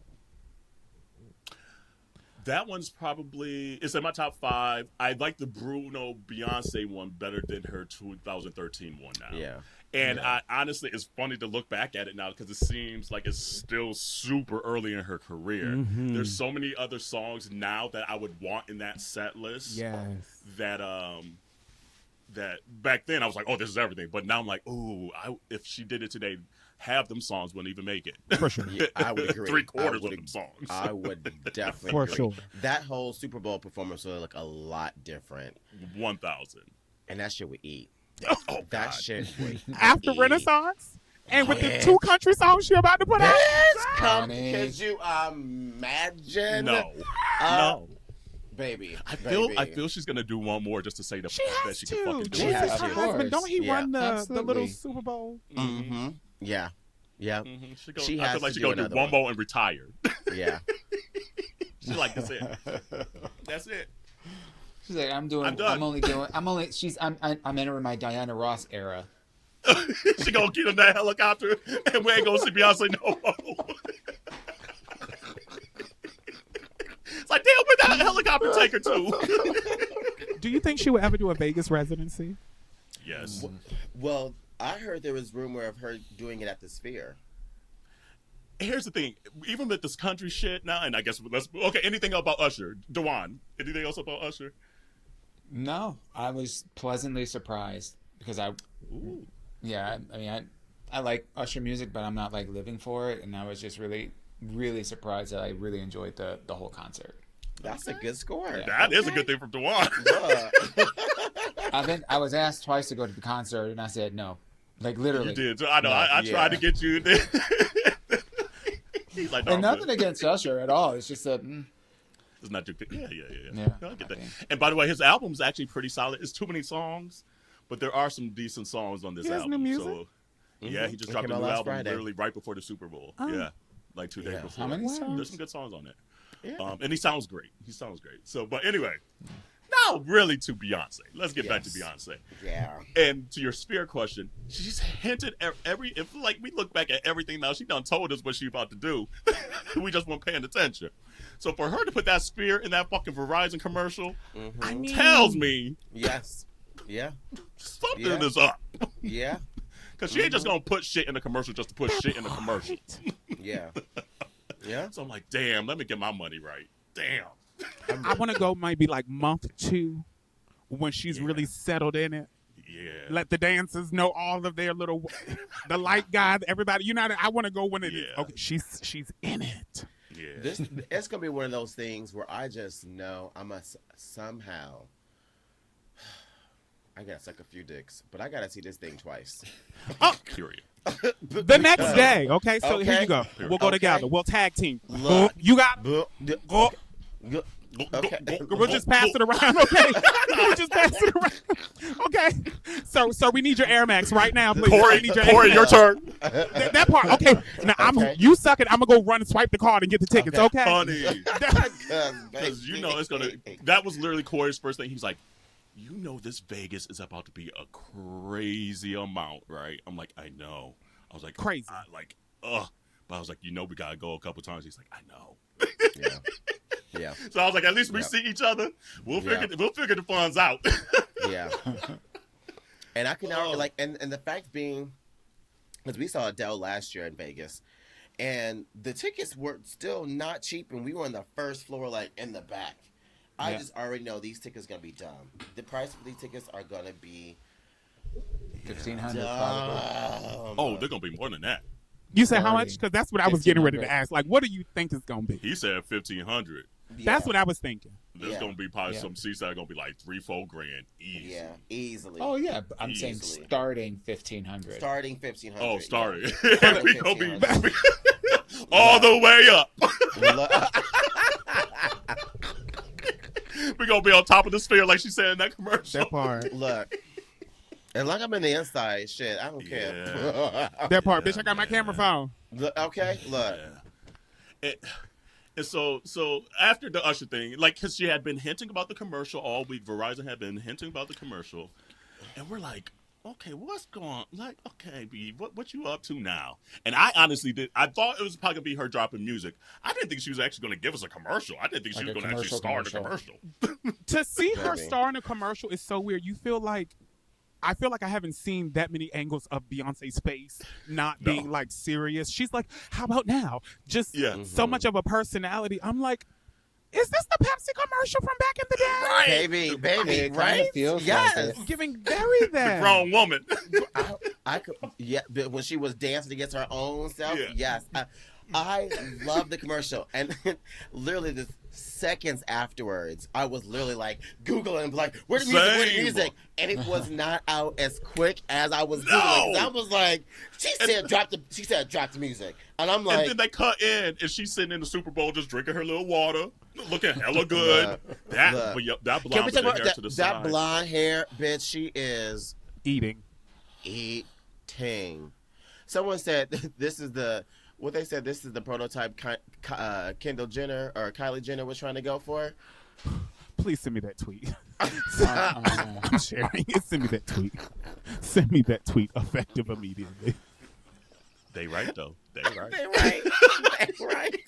That one's probably, it's in my top 5. I like the Bruno Beyonce one better than her 2013 one now. Yeah. And I honestly, it's funny to look back at it now because it seems like it's still super early in her career. There's so many other songs now that I would want in that set list. Yes. That back then I was like, oh, this is everything. But now I'm like, ooh, if she did it today, half them songs wouldn't even make it. For sure. Yeah, I would agree. 3/4 of them songs. I would definitely For agree. sure. That whole Super Bowl performance would look a lot different. 1,000. And that shit would eat. Oh, That God. shit would After eat. Renaissance, and with the Bitch. 2 country songs she about to put out. Honey. Could you imagine? No. Uh, No. Baby. I feel she's gonna do one more just to say She that has she to. can fucking do She it. has her to. husband, don't he Yeah. run the Absolutely. little Super Bowl? Mm-hmm. Yeah. Yeah. Mhm. She I has feel like to she's do gonna do another one one. more and retire. Yeah. She's like, that's it. That's it. She's like, I'm done. I'm entering my Diana Ross era. She gonna get in that helicopter and we ain't gonna see Beyonce no more. It's like, damn, where that helicopter take her to? Do you think she would ever do a Vegas residency? Yes. Well, I heard there was rumor of her doing it at the Sphere. Here's the thing. Even with this country shit now, and I guess anything about Usher? Dewan, anything else about Usher? No, I was pleasantly surprised because I mean, I like Usher music, but I'm not like living for it, and I was just really, really surprised that I really enjoyed the whole concert. That's a good score. Yeah. That is a good thing from Dewan. I was asked twice to go to the concert, and I said no. Like literally. You did. So I know. No, I yeah. tried to get you there. He's like, no, And I'm nothing good. against Usher at all. It's just that It's not too good. Yeah. Yeah, No, I get that. okay. And by the way, his album's actually pretty solid. It's too many songs, but there are some decent songs on this He has album. new music? So, yeah, he just It dropped came a out new last album Friday. literally right before the Super Bowl. Oh. Yeah, like 2 days Yeah. before. how many Wow. songs? There's some good songs on it. Yeah. And he sounds great. So, but anyway, now really to Beyonce. Let's get back to Yes. Beyonce. Yeah. And to your Sphere question, she's hinted at if like we look back at everything now, she done told us what she about to do. We just weren't paying attention. So for her to put that Sphere in that fucking Verizon commercial I mean, tells me Yes. Yeah. something Yeah. is up. Yeah. Because she ain't just gonna put shit in a commercial just to put shit in a commercial. Yeah. Yeah. So I'm like, damn, let me get my money right. Damn. I want to go maybe like month 2 when she's Yeah. really settled in it. Yeah. Let the dancers know all of their little, the light guy, everybody. You know, I want to go when it is. Yeah. Okay, she's in it. Yeah. It's gonna be one of those things where I just know I must somehow. I gotta suck a few dicks, but I gotta see this thing twice. Period. The next day, okay. So here Okay. you go. We'll go Okay. together. We'll tag team. Look. You got it. Go. Okay. We'll just pass it around, okay? We'll just pass it around, okay? So we need your Air Max right now, please. I need your Corey, Air your Max. turn. That part, okay. Now Okay. you suck it. I'm gonna go run and swipe the card and get the tickets, okay? Honey. Because Because you know it's gonna. That was literally Corey's first thing. He's like, you know, this Vegas is about to be a crazy amount, right? I'm like, I know. I was like, Crazy. But I was like, you know, we gotta go a couple times. He's like, I know. Yeah. Yeah. So I was like, at least we Yep. see each other. We'll Yeah. figure the funds out. Yeah. And I can argue, like, and the fact being, because we saw Adele last year in Vegas, and the tickets were still not cheap, and we were on the first floor, like, in the back. I Yeah. just already know these tickets gonna be dumb. The price for these tickets are gonna be $1,500 probably. dumb. Oh, they're gonna be more than that. You said how Sorry. much? Because that's what I was getting ready to 1,500. ask. Like, what do you think it's gonna be? He said 1,500. That's what I was thinking. There's Yeah. gonna be probably Yeah. some seats that are gonna be like 3-4 grand easy. Yeah, easily. Oh yeah, but I'm saying Easily. starting 1,500. Starting 1,500. Oh, starting. Yeah. We gonna be 1,500. all the way up. We gonna be on top of the Sphere like she said in that commercial. That part. Look, as long as I'm in the inside, shit, I don't care. That part, bitch. I got my camera phone. Look, okay, look. Yeah. And so after the Usher thing, like, because she had been hinting about the commercial all week, Verizon had been hinting about the commercial, and we're like, okay, what's going? Like, okay, B, what you up to now? And I honestly did. I thought it was probably gonna be her dropping music. I didn't think she was actually gonna give us a commercial. I didn't think she Like was a gonna actually star in the commercial. To see her Maybe. star in a commercial is so weird. I feel like I haven't seen that many angles of Beyonce's face not No. being like serious. She's like, how about now? Just Yeah. so much of a personality. I'm like, is this the Pepsi commercial from back in the day? Baby, It kinda right? feels yes. like it. Giving very The that. grown woman. I could, yeah, but when she was dancing against her own self, Yeah. yes. I love the commercial. And literally the seconds afterwards, I was literally like Googling, like, where's the music? Where's the Same. music? And it was not out as quick as I was Googling. 'Cause I was like, she said drop the music. And I'm like, And then they cut in, and she's sitting in the Super Bowl just drinking her little water, looking hella good. That can blonde we with talk the about hair to the that side. blonde hair, bitch? She is Eating. eating. Someone said this is the what they said. This is the prototype Kendall Jenner or Kylie Jenner was trying to go for. Please send me that tweet. I'm sharing it. Send me that tweet. Send me that tweet effective immediately. They right though. They right. They right. They right.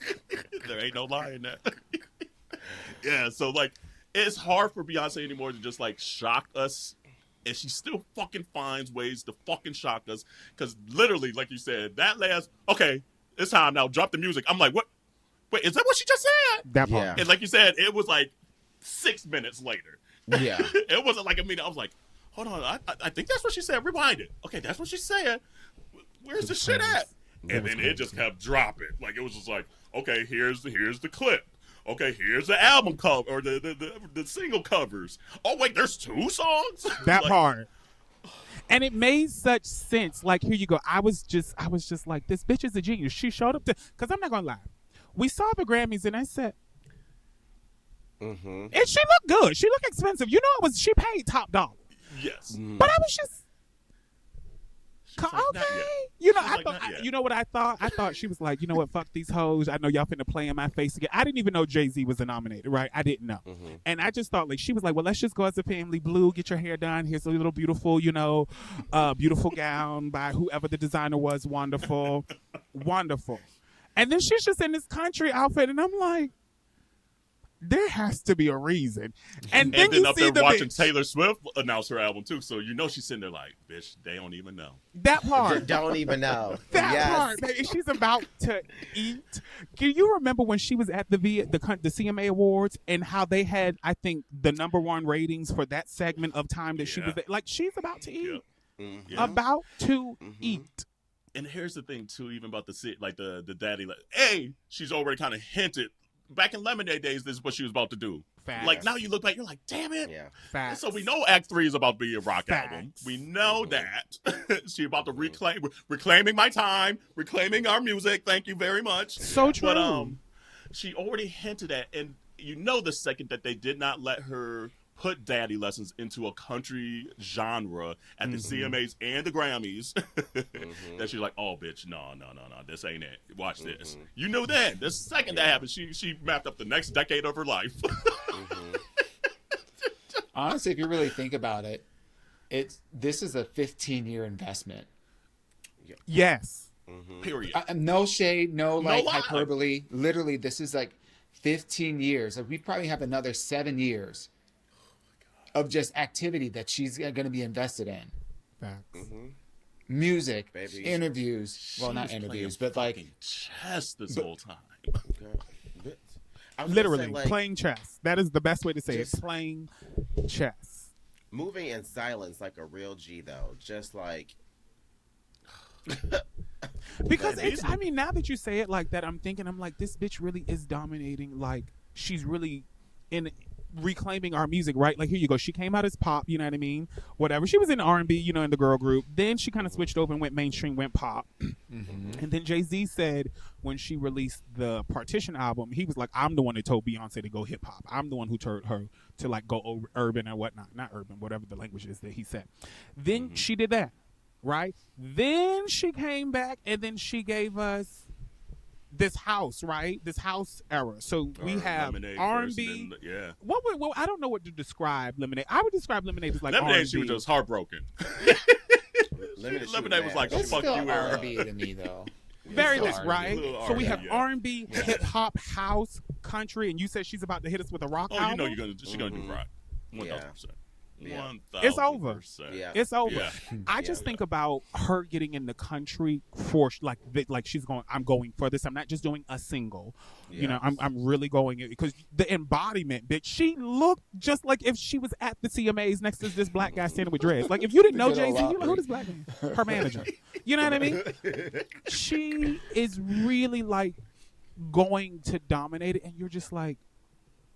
There ain't no lie in that. Yeah, so like it's hard for Beyonce anymore to just like shock us, and she still fucking finds ways to fucking shock us. Because literally, like you said, that last it's time now. Drop the music. I'm like, what? Wait, is that what she just said? That part. Yeah. And like you said, it was like 6 minutes later. Yeah. It wasn't like a minute. I was like, hold on, I think that's what she said. Rewind it. Okay, that's what she said. Where's the shit at? And then it just kept dropping. Like it was just like, okay, here's the clip. Okay, here's the album cover or the single covers. Oh wait, there's 2 songs. That Like, part. And it made such sense. Like, here you go. I was just like, this bitch is a genius. She showed up to, because I'm not gonna lie, we saw the Grammys and I said, and she looked good. She looked expensive. You know, she paid top dollar. Yes. But I was just, She's like, not okay. yet. You know, She's I like, thought, not yet. you know what I thought? I thought she was like, you know what, fuck these hoes. I know y'all finna play in my face again. I didn't even know Jay-Z was nominated, right? I didn't know. And I just thought, like, she was like, well, let's just go as a family. Blue, get your hair done. Here's a little beautiful, beautiful gown by whoever the designer was. Wonderful. Wonderful. And then she's just in this country outfit, and I'm like, there has to be a reason. And then you up see there the watching bitch. Taylor Swift announce her album too, so you know she's sitting there like, bitch, they don't even know. That part. Don't even know. That Yes. part, baby. She's about to eat. Can you remember when she was at the CMA Awards and how they had, I think, the #1 ratings for that segment of time that she was there? Like, she's about to eat. Yeah. About to eat. And here's the thing too, even about the daddy. She's already kind of hinted. Back in Lemonade days, this is what she was about to do. Facts. Like now you look back, you're like, damn it. Yeah. Facts. So we know Act 3 is about to be a rock Facts. album. We know that. She about to reclaiming my time, reclaiming our music. Thank you very much. So true. But she already hinted at, and you know the second that they did not let her put daddy lessons into a country genre at the CMAs and the Grammys, that she's like, oh, bitch, no, this ain't it. Watch this. You knew then. The second that happened, she mapped up the next decade of her life. Honestly, if you really think about it, this is a 15-year investment. Yes. Period. No shade, no like lie. hyperbole. Literally, this is like 15 years. Like, we probably have another 7 years of just activity that she's going to be invested in. Facts. Music, Baby. interviews. Well, not She was interviews, playing but like fucking chess this whole time. Okay. I was gonna Literally, say, like, playing chess. That is the best way to say it. Just- Playing chess. moving in silence like a real G though. Just like Because That it's, is- I mean, now that you say it like that, I'm like, this bitch really is dominating. Like, she's really in reclaiming our music, right? Like, here you go. She came out as pop, you know what I mean? Whatever. She was in R&B, in the girl group. Then she kind of switched over and went mainstream, went pop. And then Jay-Z said when she released the Partition album, he was like, I'm the one that told Beyonce to go hip hop. I'm the one who told her to like go over urban and whatnot. Not urban, whatever the language is that he said. Then she did that, right? Then she came back and then she gave us this house, right? This house era. So we have Lemonade R&B. first, and then, yeah. What I don't know what to describe Lemonade. I would describe Lemonade as like Lemonade, R&B. she was just heartbroken. Lemonade was like, that's fuck still you, era. R&B to me though. very Still much, R&B. right? Little So we R&B, have yeah. R&B, hip hop, house, country, and you said she's about to hit us with a rock Oh, album. she's gonna do rock. 1000%. Yeah. It's over. 1000%. Yeah. It's over. Yeah. I just think about her getting in the country for like she's going. I'm going for this. I'm not just doing a single. You know, I'm really going because the embodiment, bitch. She looked just like if she was at the CMAs next to this black guy standing with dreads. Like if you didn't know Good old Jay-Z, you're like, who Opry. this black man? Her manager. You know what I mean? She is really like going to dominate it, and you're just like,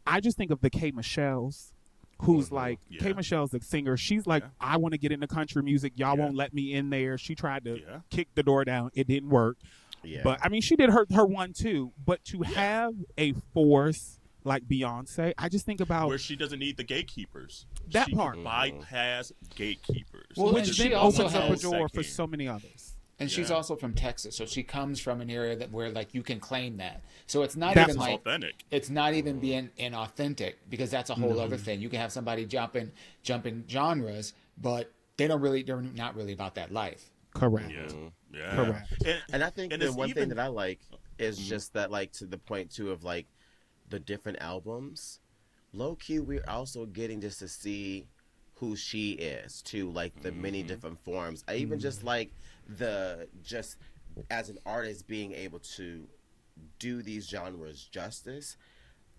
I just think of the K Michelle's. Who's like K Michelle's the singer. She's like, I want to get into country music. Y'all won't let me in there. She tried to kick the door down. It didn't work. Yeah. But I mean, she did her one too. But to have a force like Beyonce, I just think about where she doesn't need the gatekeepers. That she part. can bypass gatekeepers. Well, which and she then also opens up a has- door for so many others. And she's also from Texas, so she comes from an area that where like you can claim that. So it's not That's even like authentic. It's not even being inauthentic because that's a whole other thing. You can have somebody jumping genres, but they're not really about that life. Correct. Yeah. Correct. And I think and the it's one even- thing that I like is just that, like, to the point too of like the different albums. Low key, we're also getting just to see who she is too, like the many different forms. I even just like just as an artist being able to do these genres justice.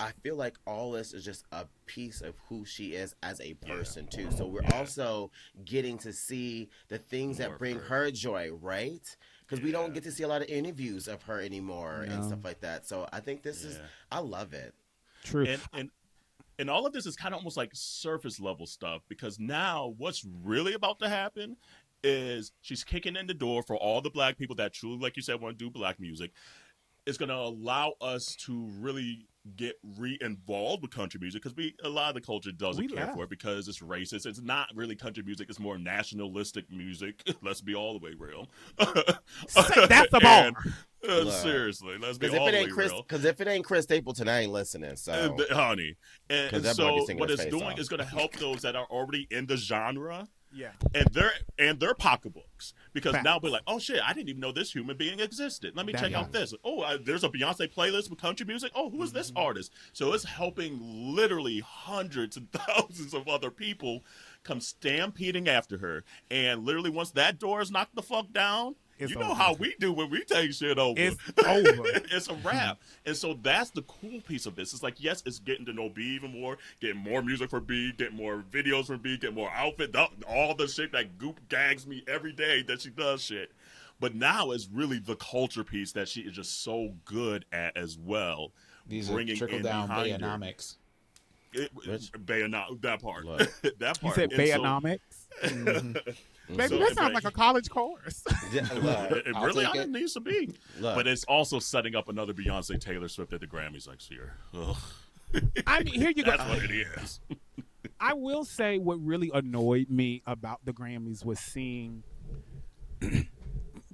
I feel like all this is just a piece of who she is as a person too. So we're also getting to see the things that bring her joy, right? Because we don't get to see a lot of interviews of her anymore and stuff like that. So I think this is, I love it. True. And all of this is kind of almost like surface level stuff, because now what's really about to happen is she's kicking in the door for all the black people that truly, like you said, want to do black music. It's going to allow us to really get re-involved with country music, because a lot of the culture doesn't care for it because it's racist. It's not really country music. It's more nationalistic music. Let's be all the way real. That's the bar. Seriously, let's be all the way real. Because if it ain't Chris Stapleton, I ain't listening. So, honey. And that so boy be singing what his it's face doing off. is going to help those that are already in the genre. Yeah. And their pocketbooks, because Facts. now we're like, oh shit, I didn't even know this human being existed. Let me check out this. Oh, there's a Beyonce playlist with country music. Oh, who is this artist? So it's helping literally hundreds and thousands of other people come stampeding after her. And literally, once that door is knocked the fuck down, It's you know over. how we do when we take shit over. It's over. It's a wrap. And so that's the cool piece of this. It's like, yes, it's getting to know B even more, getting more music for B, getting more videos for B, getting more outfit, all the shit that Goop gags me every day that she does shit. But now it's really the culture piece that she is just so good at as well. These are bringing trickle in down behind her. Bayonomics. That part. What? That You part. said And so- Bayonomics? Baby, So that it's sounds like- like a college course. It I'll really take it. needs to be. Look. But it's also setting up another Beyonce Taylor Swift at the Grammys next year. Ugh. I mean, here you go. That's what it is. I will say what really annoyed me about the Grammys was seeing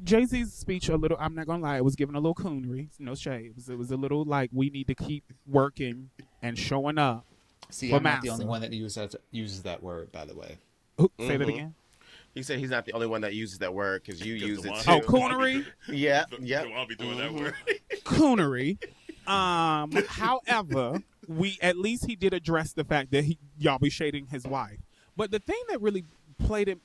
Jay-Z's speech a little. I'm not gonna lie, it was given a little coonery. No shade. It was a little like, we need to keep working and showing up. See, For I'm not the massa. only one that uses that word, by the way. Say that again. he said he's not the only one that uses that word because you use it Dewan- too. Oh, coonery. Yeah, Yeah. yeah. I'll be doing that word. Coonery. However, at least he did address the fact that y'all be shading his wife. But the thing that really played it,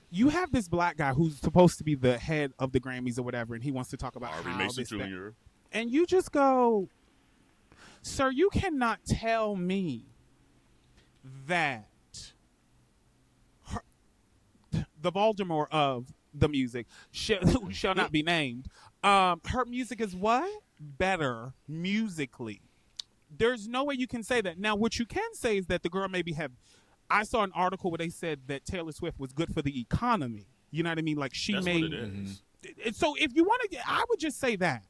you have this black guy who's supposed to be the head of the Grammys or whatever, and he wants to talk about Harvey how Mason this, that. Jr. And you just go, sir, you cannot tell me that the Baltimore of the music who shall not be named. Her music is what? Better musically. There's no way you can say that. Now, what you can say is that the girl maybe have. I saw an article where they said that Taylor Swift was good for the economy. You know what I mean? Like she That's made. what it is. And so if you want to, I would just say that.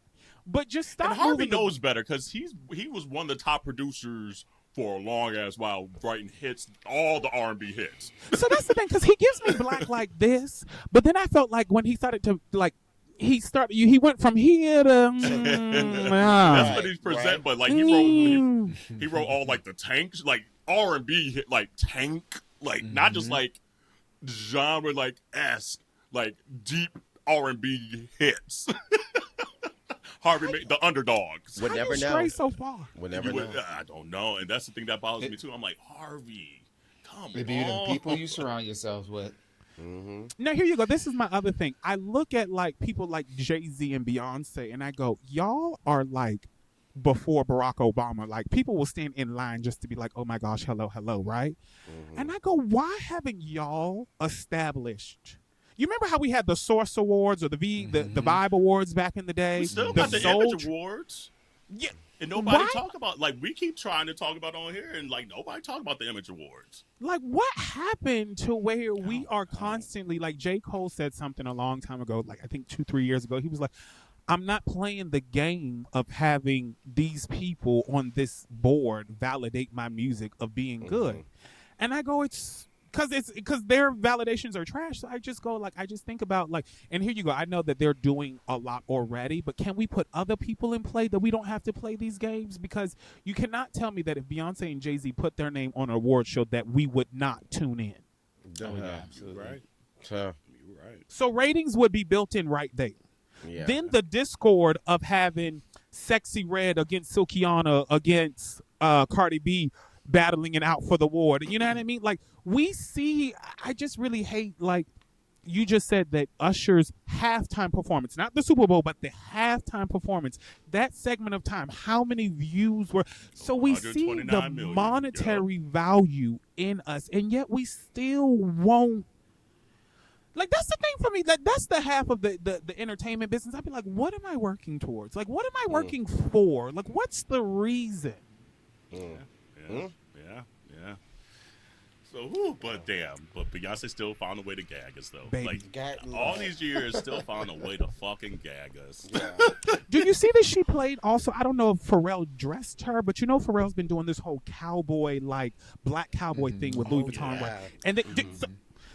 But just stop. And Harvey moving the- knows better, because he was one of the top producers for a long ass while, writing hits, all the R&B hits. So that's the thing, because he gives me black like this, but then I felt like when he started to like, he went from here to. That's what he's presenting. right. But like he wrote all like the tanks, like R&B hit, like tank, like not just like genre like esque, like deep R&B hits. Harvey made the underdogs. Would How never you know. stray so far? Would never You would- know. I don't know, and that's the thing that bothers me too. I'm like, Harvey, Come They be the on. people you surround yourselves with. Now here you go. This is my other thing. I look at like people like Jay-Z and Beyonce, and I go, y'all are like before Barack Obama. Like people will stand in line just to be like, oh my gosh, hello, hello, right? And I go, why haven't y'all established? You remember how we had the Source Awards or the Vibe Awards back in the day? We still got the Image Awards. Yeah. And nobody Why? talk about, like, we keep trying to talk about on here, and like nobody talk about the Image Awards. Like, what happened to where we are constantly, like J. Cole said something a long time ago, like I think 2-3 years ago. He was like, I'm not playing the game of having these people on this board validate my music of being good. And I go, it's because their validations are trash. So I just go, like, I just think about, like, and here you go. I know that they're doing a lot already, but can we put other people in play that we don't have to play these games? Because you cannot tell me that if Beyonce and Jay-Z put their name on an award show that we would not tune in. Oh, yeah, absolutely. Right. So, You're right. So ratings would be built in right there. yeah. Then the discord of having Sexy Red against Silkiana against Cardi B battling it out for the award. You know what I mean? Like, we see, I just really hate, like, you just said that Usher's halftime performance, not the Super Bowl, but the halftime performance, that segment of time, how many views were, so we see the 129 million, monetary value in us, and yet we still won't. Like, that's the thing for me. Like, that's the half of the entertainment business. I'd be like, what am I working towards? Like, what am I working for? Like, what's the reason? Yeah. So, but Beyonce still found a way to gag us, though. Baby. Like, all these years, still found a way to fucking gag us. Do you see that she played also? I don't know if Pharrell dressed her, but you know Pharrell's been doing this whole cowboy, like, black cowboy thing with Louis Vuitton. yeah. And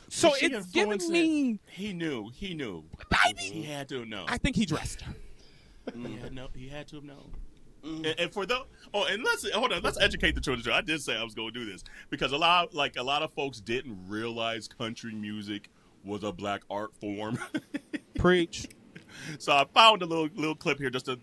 so Did she it's giving influence me. He knew. Baby. He had to know. I think he dressed her. He had to have known. And for the let's educate the children. I did say I was going to do this because a lot of folks didn't realize country music was a black art form. Preach. So I found a little clip here, just a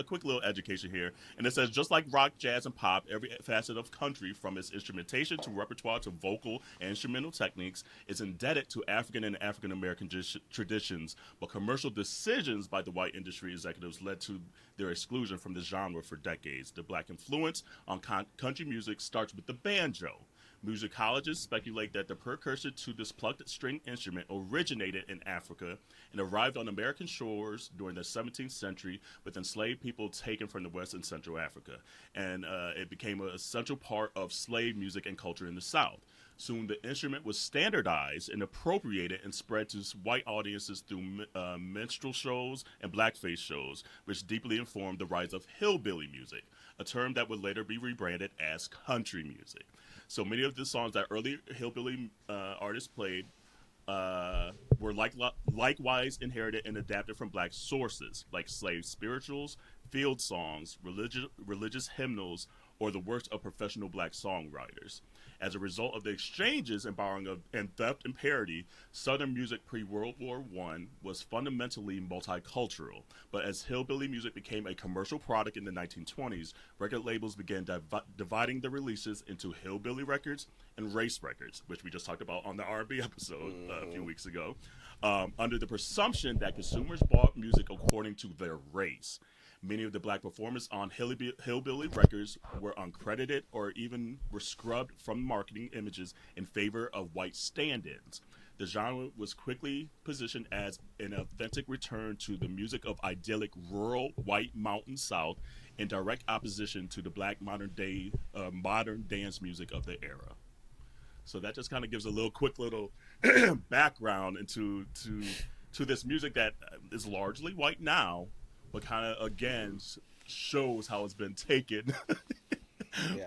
quick little education here, and it says, just like rock, jazz, and pop, every facet of country, from its instrumentation to repertoire to vocal and instrumental techniques, is indebted to African and African American traditions, but commercial decisions by the white industry executives led to their exclusion from the genre for decades. The black influence on country music starts with the banjo. Musicologists speculate that the precursor to this plucked string instrument originated in Africa and arrived on American shores during the 17th century with enslaved people taken from the West and Central Africa. And it became an essential part of slave music and culture in the South. Soon the instrument was standardized and appropriated and spread to white audiences through minstrel shows and blackface shows, which deeply informed the rise of hillbilly music, a term that would later be rebranded as country music. So many of the songs that early hillbilly artists played were likewise inherited and adapted from black sources, like slave spirituals, field songs, religious hymnals, or the works of professional black songwriters. As a result of the exchanges and borrowing and theft and parody, Southern music pre-World War I was fundamentally multicultural. But as hillbilly music became a commercial product in the 1920s, record labels began dividing the releases into hillbilly records and race records, which we just talked about on the R&B episode a few weeks ago, under the presumption that consumers bought music according to their race. Many of the black performers on hillbilly records were uncredited or even were scrubbed from marketing images in favor of white stand-ins. The genre was quickly positioned as an authentic return to the music of idyllic rural white mountain South, in direct opposition to the black modern dance music of the era. So that just kind of gives a quick little background into this music that is largely white now, but kind of again shows how it's been taken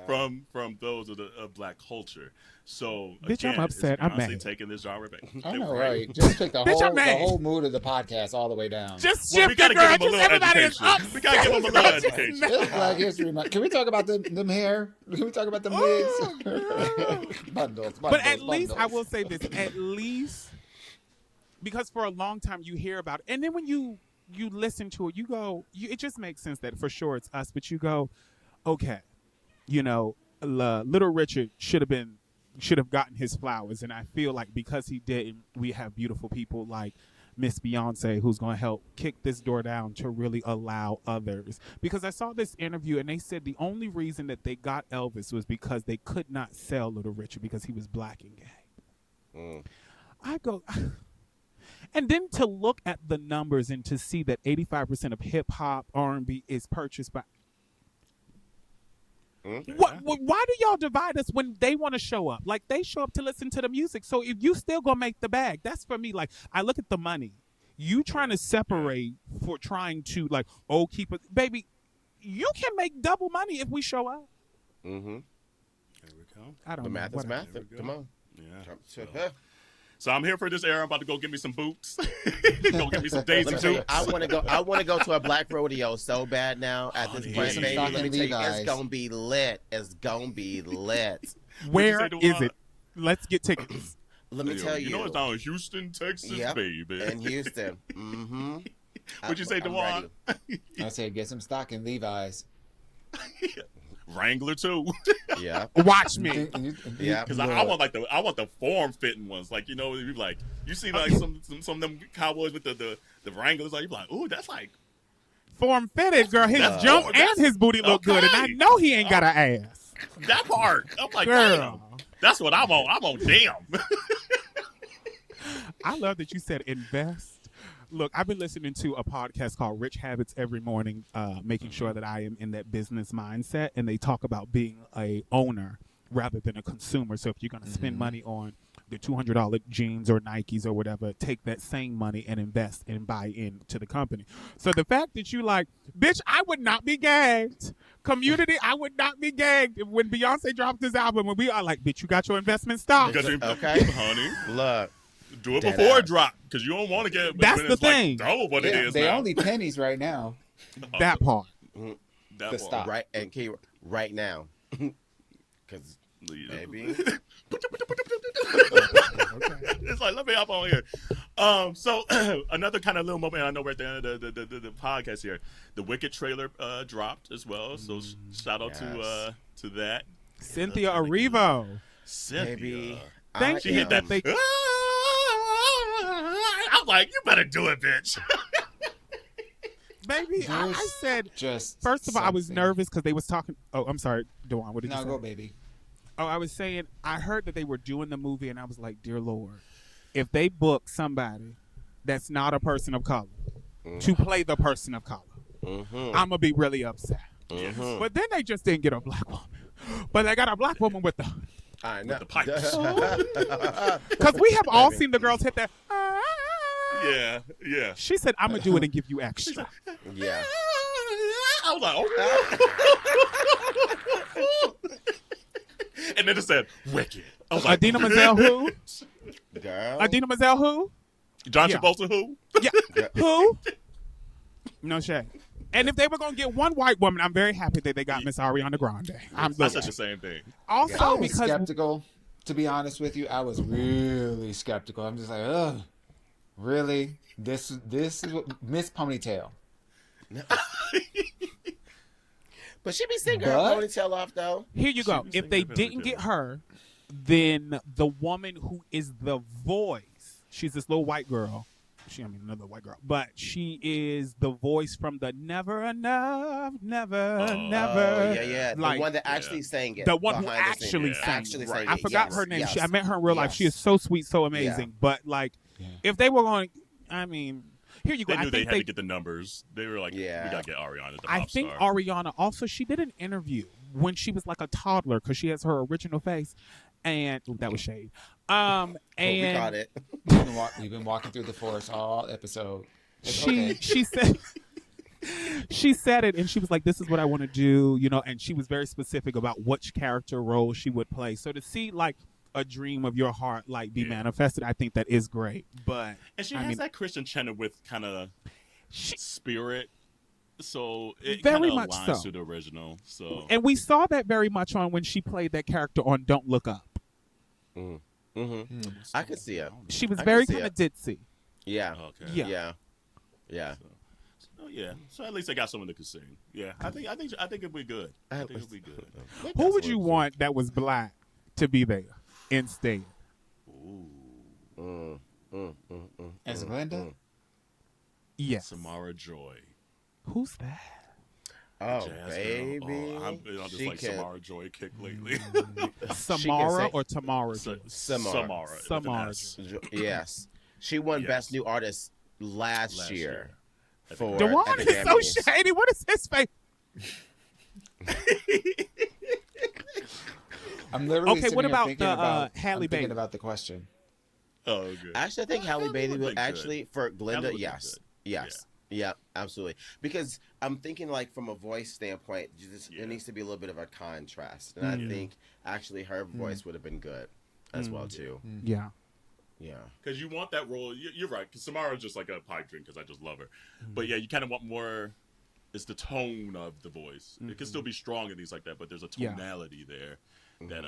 from those of black culture. So Bitch, again, I'm upset. I'm mad. taking this genre back. I know, right? Just take the Bitch, I'm mad. whole mood of the podcast all the way down. Just Well, we shift gotta it, girl. give them a Just little everybody is education. upset. We gotta give them a little education. It's Black History Month. Can we talk about them hair? Can we talk about the wigs? bundles. But at least I will say this: at least, because for a long time you hear about it, and then when you listen to it, you go, it just makes sense that for sure it's us. But you go, okay, Little Richard should have been should have gotten his flowers. And I feel like because he didn't, we have beautiful people like Miss Beyonce who's going to help kick this door down to really allow others. Because I saw this interview and they said the only reason that they got Elvis was because they could not sell Little Richard because he was black and gay. I go... And then to look at the numbers and to see that 85% of hip hop, R&B is purchased by. Why do y'all divide us when they want to show up? Like they show up to listen to the music. So if you still gonna make the bag, that's for me. Like I look at the money. You trying to separate for trying to like keep it, baby. You can make double money if we show up. There we go. I don't The know. math is math. Come on. Yeah. So I'm here for this era. I'm about to go get me some boots. Go get me some Daisy Dukes. I want to go to a black rodeo so bad now at this point, baby. Let me tell you, it's gonna be lit. It's gonna be lit. Where is it? Let's get tickets. Let me tell you. You know it's down in Houston, Texas, baby. In Houston. Mm-hmm. What'd you say, Dewan? I said get some stock in Levi's. Wrangler too. Yeah. Watch me. Yeah. Because I want the form fitting ones. Like, you know, you like you see like some of them cowboys with the Wranglers, like you be like, ooh, that's like form fitted, girl. His jump and his booty look good, and I know he ain't got an ass. That part. I'm like, girl. Damn. That's what I'm on. I'm on damn. I love that you said invest. Look, I've been listening to a podcast called Rich Habits every morning, making sure that I am in that business mindset. And they talk about being a owner rather than a consumer. So if you're going to spend money on the $200 jeans or Nikes or whatever, take that same money and invest and buy into the company. So the fact that you like, bitch, I would not be gagged. Community, I would not be gagged. When Beyonce dropped this album, when we are like, bitch, you got your investment stock. Okay. Honey. Look. Do it before it drops, because you don't want to get. That's the thing. Like double what it is. They now. only pennies right now. That part. That the stock. Right, and key right now. Because, baby. It's like, let me hop on here. So, another kind of little moment. I know we're at the end of the podcast here. The Wicked trailer dropped as well. So, shout out to that. Cynthia Erivo. Cynthia. Baby. Thank She you. hit that. I'm like, you better do it, bitch. Baby, I said, just first of all, I was something. nervous because they was talking. Oh, I'm sorry, Dewan. What did you say? No, go, baby. Oh, I was saying, I heard that they were doing the movie, and I was like, dear Lord, if they book somebody that's not a person of color to play the person of color, I'm going to be really upset. But then they just didn't get a black woman. But they got a black woman with the... I know. The pipes. Because we have all seen the girls hit that... Yeah. She said, I'm going to do it and give you extra. Yeah. I was like, oh. And then it said, Wicked. I was like, Adina Menzel who? Girl. Adina Menzel who? John Yeah. Travolta who? Yeah. Who? No shade. And if they were going to get one white woman, I'm very happy that they got Miss Ariana Grande. I said the same thing. Also, I was because skeptical. To be honest with you, I was really skeptical. I'm just like, ugh, really? This is what Miss Ponytail. But she be singing her ponytail off, though. here you go. was If they thinking didn't get her, then the woman who is the voice, she's this little white girl. Another white girl, but she is the voice from the Never Enough, Never. Oh, yeah. The Like, one that actually sang it. The one who behind the actually scenes. sang Actually it. sang I it. forgot Yes, her name. yes. I met her in real life. Yes. She is so sweet, so amazing. But like, if they were going, I mean, here you go. They knew I they think had to get the numbers. They were like, we got to get Ariana, the I pop think star. Ariana also, she did an interview when she was like a toddler because she has her original face, and that was shade. We And caught it. We've been walking through the forest all episode. It's she okay. she said she said it, and she was like, "This is what I want to do," and she was very specific about which character role she would play. So to see like a dream of your heart like be manifested, I think that is great. But And she has that Christian Chenoweth kind of spirit, so it Very kind of much aligns so. to the original. So and we saw that very much on when she played that character on Don't Look Up. I could see it. She was I very can see kind of ditzy. Yeah. okay, Yeah. Yeah. So at least they got someone that could sing. Yeah, I think it'll be good. I think it'll be good. Who would you want that was black to be there? instead. As Glenda? Yes. Samara Joy. Who's that? Oh, Jazz baby. girl. Oh, I'm just She like can- Samara Joy kick lately. Samara say- or Tamara? Samara. with an Samara. S. Yes. She won Yes. Best New Artist last year. For Dewan at the is so Grammys. shady. What is his face? I'm literally Okay, sitting what here about thinking the, about Halle I'm thinking Bailey? about the question. Oh, good. Actually, I think Halle Halle Bailey would've will been good. actually for Halle Glenda. would've been Yes, good. yes, yeah, absolutely. Because I'm thinking like from a voice standpoint, Yeah. there needs to be a little bit of a contrast, and I think actually her voice would have been good as well too. Yeah. Yeah, Because you want that role. You're right. Because Samara's just like a pipe dream because I just love her. But yeah, you kind of want more. It's the tone of the voice. It can still be strong and things like that, but there's a Yeah. tonality there that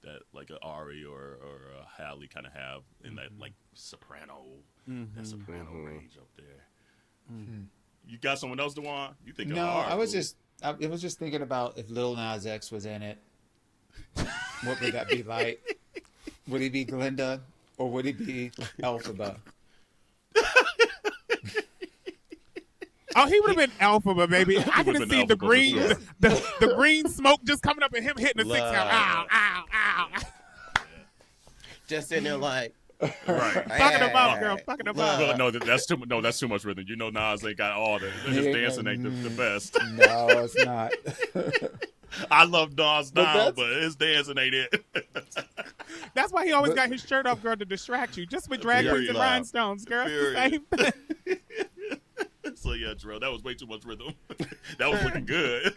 that like a Ari or a Halle kind of have in that like soprano, that soprano range up there. You got someone else, Dewan? You think? No, I was just thinking about if Lil Nas X was in it, what would that be like? Would he be Glenda or would he be Elphaba? Oh, he would have been Alpha, baby. I could have been seen the Elphaba, green, for sure. the green smoke just coming up and him hitting the six Love. count. Ow, ow, ow. just sitting there like Right. Fucking him up, girl. Fucking him up. Well, no, that's too much rhythm. You know, Nas ain't got all the his dancing ain't the best. No, it's not. I love Nas now, that's- but his dancing ain't it. That's why he always got his shirt off, girl, to distract you. Just with drag queens and Period. rhinestones, girl. It's the Period. same thing. So yeah, Terrell, that was way too much rhythm. That was looking good.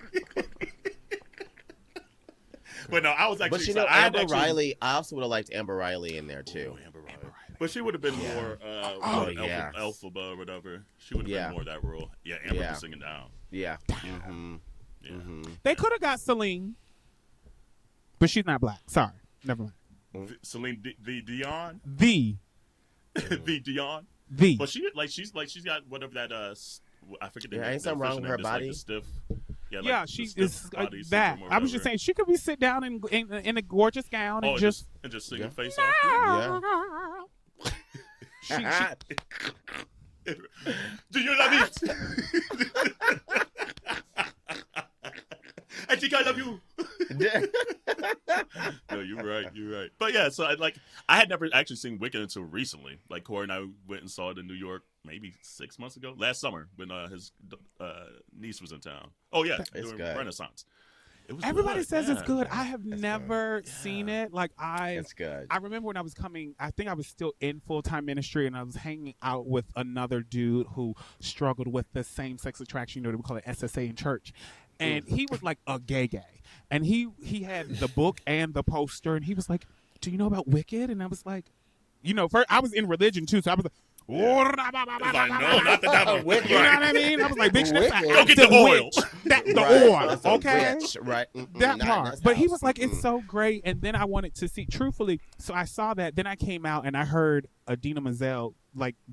But no, I was actually. But you know, I had Amber actually- Riley. I also would have liked Amber Riley in there too. Oh, Amber Riley. But she would have been more yes. Elphaba or whatever. She would have Yeah. been more that role. Yeah, Amber Yeah. was singing down. Yeah. Yeah. They could have got Celine, but she's not black. Sorry. Never mind. Celine Dion, The. the Dion. The. But she's got whatever that I forget the Yeah, name. ain't the something wrong official with her name. It's like body. the stiff. Yeah, Yeah, the she stiff is body that. syndrome or I was just whatever. saying she could be sit down in a gorgeous gown and just sing Yeah. her face off. Yeah. she Do you love it? I think I love you. No, you're right. But yeah, so I had never actually seen Wicked until recently. Like Corey and I went and saw it in New York maybe 6 months ago, last summer when his niece was in town. Oh yeah, It's during good. Renaissance. It was everybody good, says it's yeah. good. I have never seen it. Like It's good. I remember when I was coming, I think I was still in full-time ministry and I was hanging out with another dude who struggled with the same-sex attraction, we call it SSA in church. And he was like a gay. And he had the book and the poster and he was like, "Do you know about Wicked?" And I was like, first I was in religion too, so I was like, It's like, no, not the devil. Wicked. you know what I mean? I was like, bitch, that's Wicked. an Go get the active oil. witch. The Right. oil, That's a okay? witch, right? That Not in part. this But he house. was like, it's so great. And then I wanted to see, truthfully, so I saw that. Then I came out and I heard Adina Menzel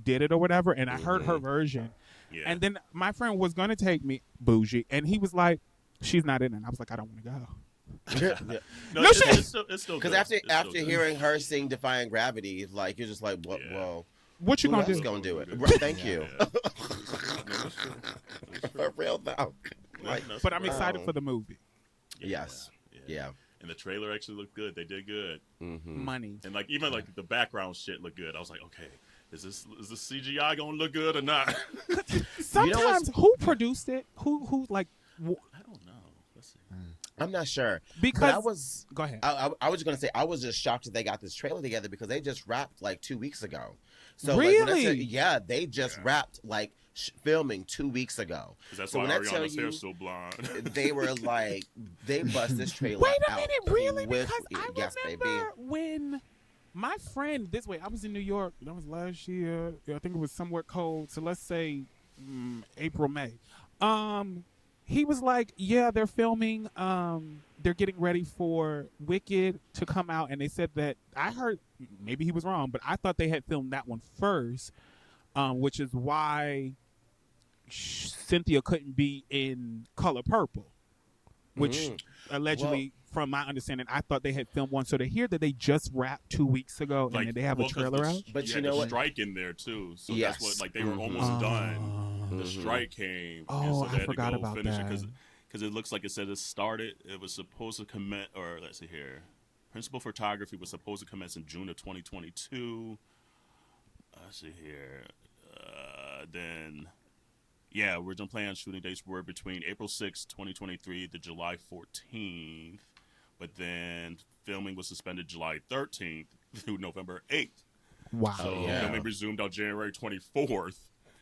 did it or whatever. And I heard her version. Yeah. And then my friend was going to take me, bougie. And he was like, she's not in it. And I was like, I don't want to go. Yeah. no, No it's, shit. it's still Because good. after It's still good. hearing her sing "Defying Gravity," it's like you're just like, what? Yeah. Well, What you who going to else do? gonna do it? Right, thank you. Yeah. No, it's true. It's true. For real though. Yeah, no, But I'm it's excited Wow. for the movie. Yes. Yeah. And the trailer actually looked good. They did good. Money. And even the background shit looked good. I was like, okay, is this CGI gonna look good or not? Sometimes, who produced it? Who I don't know. Let's see. I'm not sure. Because But I was. go ahead. I was going to say I was just shocked that they got this trailer together because they just wrapped 2 weeks ago. So when I Really? tell you- yeah, they just wrapped filming 2 weeks ago. Because that's So why when I tell Ariana's you- hair's so blonde. They were they bust this trailer. Wait a out minute, really? with- Because I yes, remember baby. when my friend I was in New York. That was last year. I think it was somewhere cold. So let's say April, May. He was like, "Yeah, they're filming. They're getting ready for Wicked to come out." And they said that I heard, maybe he was wrong, but I thought they had filmed that one first, which is why Cynthia couldn't be in Color Purple, which allegedly from my understanding, I thought they had filmed one. So to hear that they just wrapped 2 weeks ago and that they have a trailer out. But you know what? Strike in there too. So that's what, like, they were almost done. The strike came. Oh, so they I forgot about that. Because it looks like it said it started. It was supposed to commence, or let's see here. Principal photography was supposed to commence in June of 2022. Let's see here. Then, original plan shooting dates were between April 6, 2023 to July 14th. But then filming was suspended July 13th through November 8th. Wow. So filming resumed on January 24th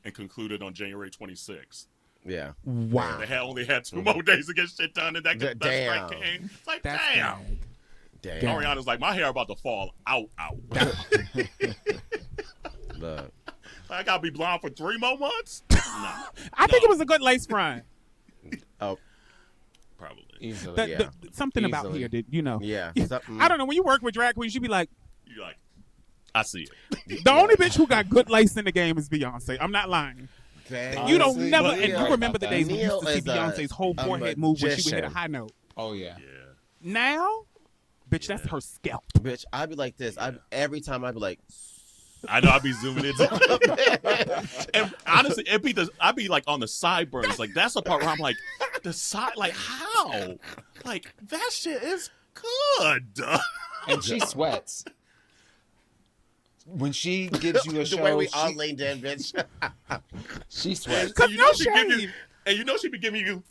and concluded on January 26th. Yeah. Wow. They only had 2 more days to get shit done, and that strike came. It's like, damn. Ariana's like, my hair about to fall out. Look. I gotta be blonde for 3 more months? Nah. I think it was a good lace front. Oh. Probably. Easily, something about here, you know. Yeah. I don't know. When you work with drag queens, you be like, you're like, I see it. The only bitch who got good lace in the game is Beyonce. I'm not lying. You don't never, and you remember the days when you used to see Beyonce's whole forehead move when she would hit a high note. Oh, yeah. Now, bitch, that's her scalp. Bitch, I'd be like this. Every time I'd be like, I know I'd be zooming in. And honestly, I'd be like on the sideburns. Like, that's the part where I'm like, the side, like, how? Like, that shit is good. And she sweats. When she gives you a show, the way we all leaned in, bitch. She sweats. Cause you know she be giving you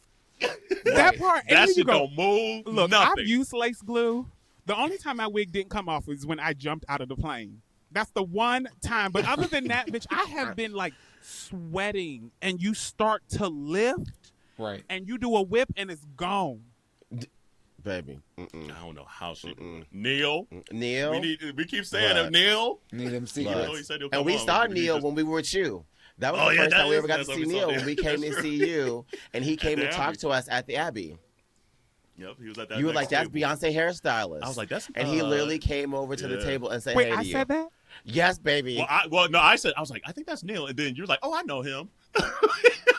that part. That shit don't move. Look, nothing. I've used lace glue. The only time my wig didn't come off was when I jumped out of the plane. That's the one time. But other than that, bitch, I have been like sweating, and you start to lift, right? And you do a whip, and it's gone. Baby, I don't know how she do it. Neil, we keep saying it. Neil, need him see and we saw Neil when we were with you. That was the first time we ever got to see Neil, when we came to see you, and he came and talked to us at the Abbey. Yep, he was at that. You were like, "That's Beyonce hairstylist." I was like, "That's," and he literally came over to the table and said, "Wait, hey I to said that." Yes, baby. I was like, I think that's Neil, and then you're like, oh, I know him.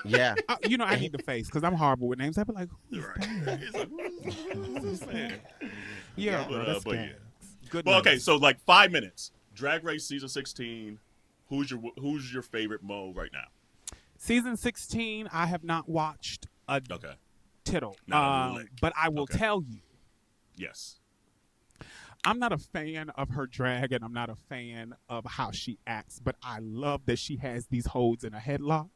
Yeah. You know, I need the face because I'm horrible with names. I'd be like, who's that? He's like, who's this man? Yeah, but yeah. Good. Well, okay, so like 5 minutes. Drag Race season 16. Who's your favorite Mo right now? Season 16, I have not watched a tittle. But I will tell you. Yes. I'm not a fan of her drag, and I'm not a fan of how she acts, but I love that she has these holds in a headlock.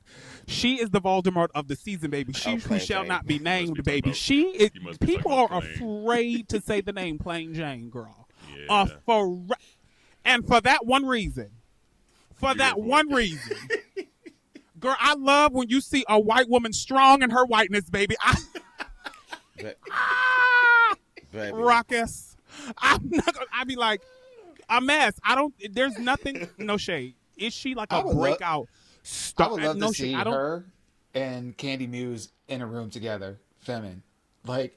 She is the Voldemort of the season, baby. She who shall not be named, baby. She is. People are afraid to say the name Plain Jane, girl. Yeah. And for that one reason. Girl, I love when you see a white woman strong in her whiteness, baby. Raucous. I'm not gonna, I'd be like a mess. There's nothing, no shade. Is she like a breakout star? I would love to see her and Candy Muse in a room together, feminine. Like,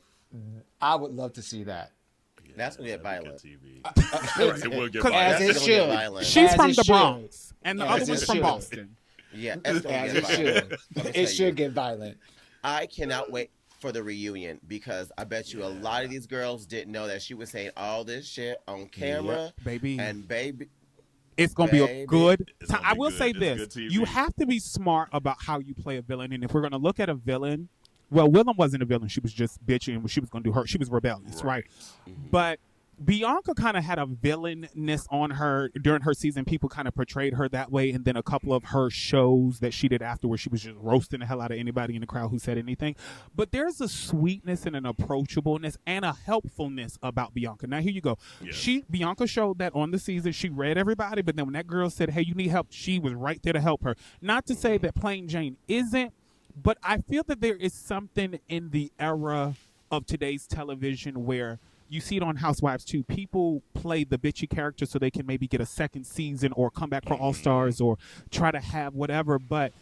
I would love to see that. Yeah, that's gonna get violent. It will get violent. As it should. She's from the Bronx, and the other one's from Boston. Yeah, it should get violent. I cannot wait for the reunion, because I bet you a lot of these girls didn't know that she was saying all this shit on camera, baby. And baby, it's gonna be a good time. I will say this: you have to be smart about how you play a villain, and if we're gonna look at a villain, well, Willem wasn't a villain; she was just bitching, and she was gonna do her. She was rebellious, right? Mm-hmm. But Bianca kind of had a villainness on her during her season. People kind of portrayed her that way, and then a couple of her shows that she did afterwards, she was just roasting the hell out of anybody in the crowd who said anything. But there's a sweetness and an approachableness and a helpfulness about Bianca. Now here you go. Yes. Bianca showed that on the season. She read everybody, but then when that girl said, "Hey, you need help," she was right there to help her. Not to say that Plain Jane isn't, but I feel that there is something in the era of today's television where you see it on Housewives too. People play the bitchy character so they can maybe get a second season or come back for All Stars or try to have whatever. But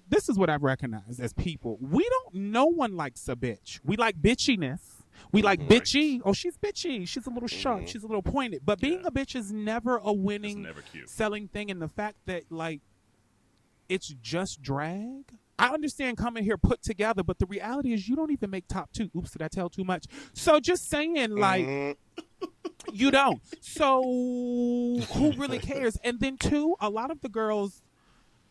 this is what I've recognized as people. No one likes a bitch. We like bitchiness. We like bitchy. Oh, she's bitchy. She's a little sharp. She's a little pointed. But being a bitch is never a winning selling thing. And the fact that, like, it's just drag. I understand coming here put together, but the reality is you don't even make top 2. Oops, did I tell too much? So just saying, like, you don't. So who really cares? And then 2, a lot of the girls,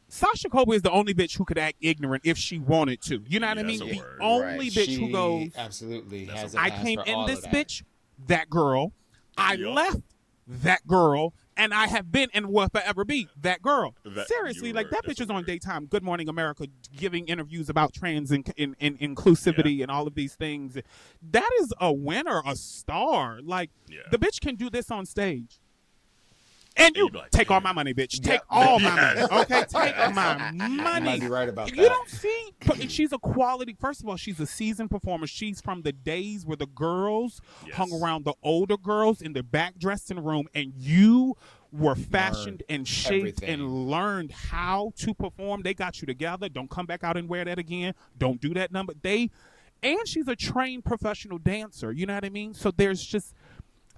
Sasha Colby is the only bitch who could act ignorant if she wanted to. You know what I mean? The only bitch who goes, absolutely has a I pass came for in all this of that. bitch, that girl. I left that girl, and I have been and will forever be that girl. Seriously, like that bitch is on Daytime, Good Morning America, giving interviews about trans and inclusivity and all of these things. That is a winner, a star. Like the bitch can do this on stage. And you like, take all my money, bitch. Take all my money. Okay, take my money. You might be right about that. You don't see. She's a quality. First of all, she's a seasoned performer. She's from the days where the girls hung around the older girls in the back dressing room, and you were fashioned and shaped and learned how to perform. They got you together. Don't come back out and wear that again. Don't do that number. And she's a trained professional dancer. You know what I mean? So there's just,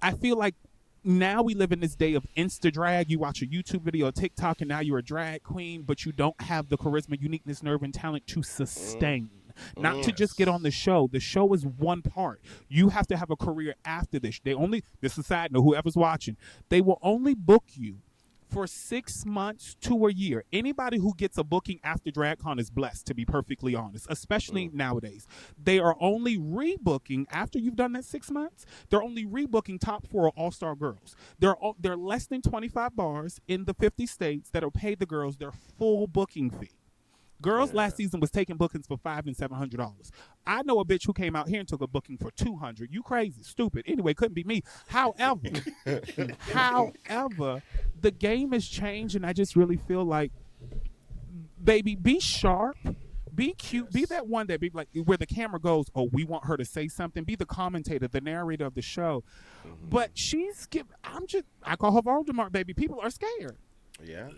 I feel like, now we live in this day of Insta drag. You watch a YouTube video or TikTok and now you're a drag queen, but you don't have the charisma, uniqueness, nerve, and talent to sustain. Not to just get on the show. The show is one part. You have to have a career after this. This is a side note, whoever's watching, they will only book you for 6 months to a year. Anybody who gets a booking after DragCon is blessed, to be perfectly honest, especially nowadays. They are only rebooking after you've done that 6 months. They're only rebooking top 4 all-star girls. They're less than 25 bars in the 50 states that are paid the girls their full booking fee. Girls last season was taking bookings for $500 and $700. I know a bitch who came out here and took a booking for $200. You crazy, stupid. Anyway, couldn't be me. However, the game has changed, and I just really feel like, baby, be sharp, be cute, be that one that be like where the camera goes. Oh, we want her to say something. Be the commentator, the narrator of the show. But I call her Voldemort, baby. People are scared. Yeah.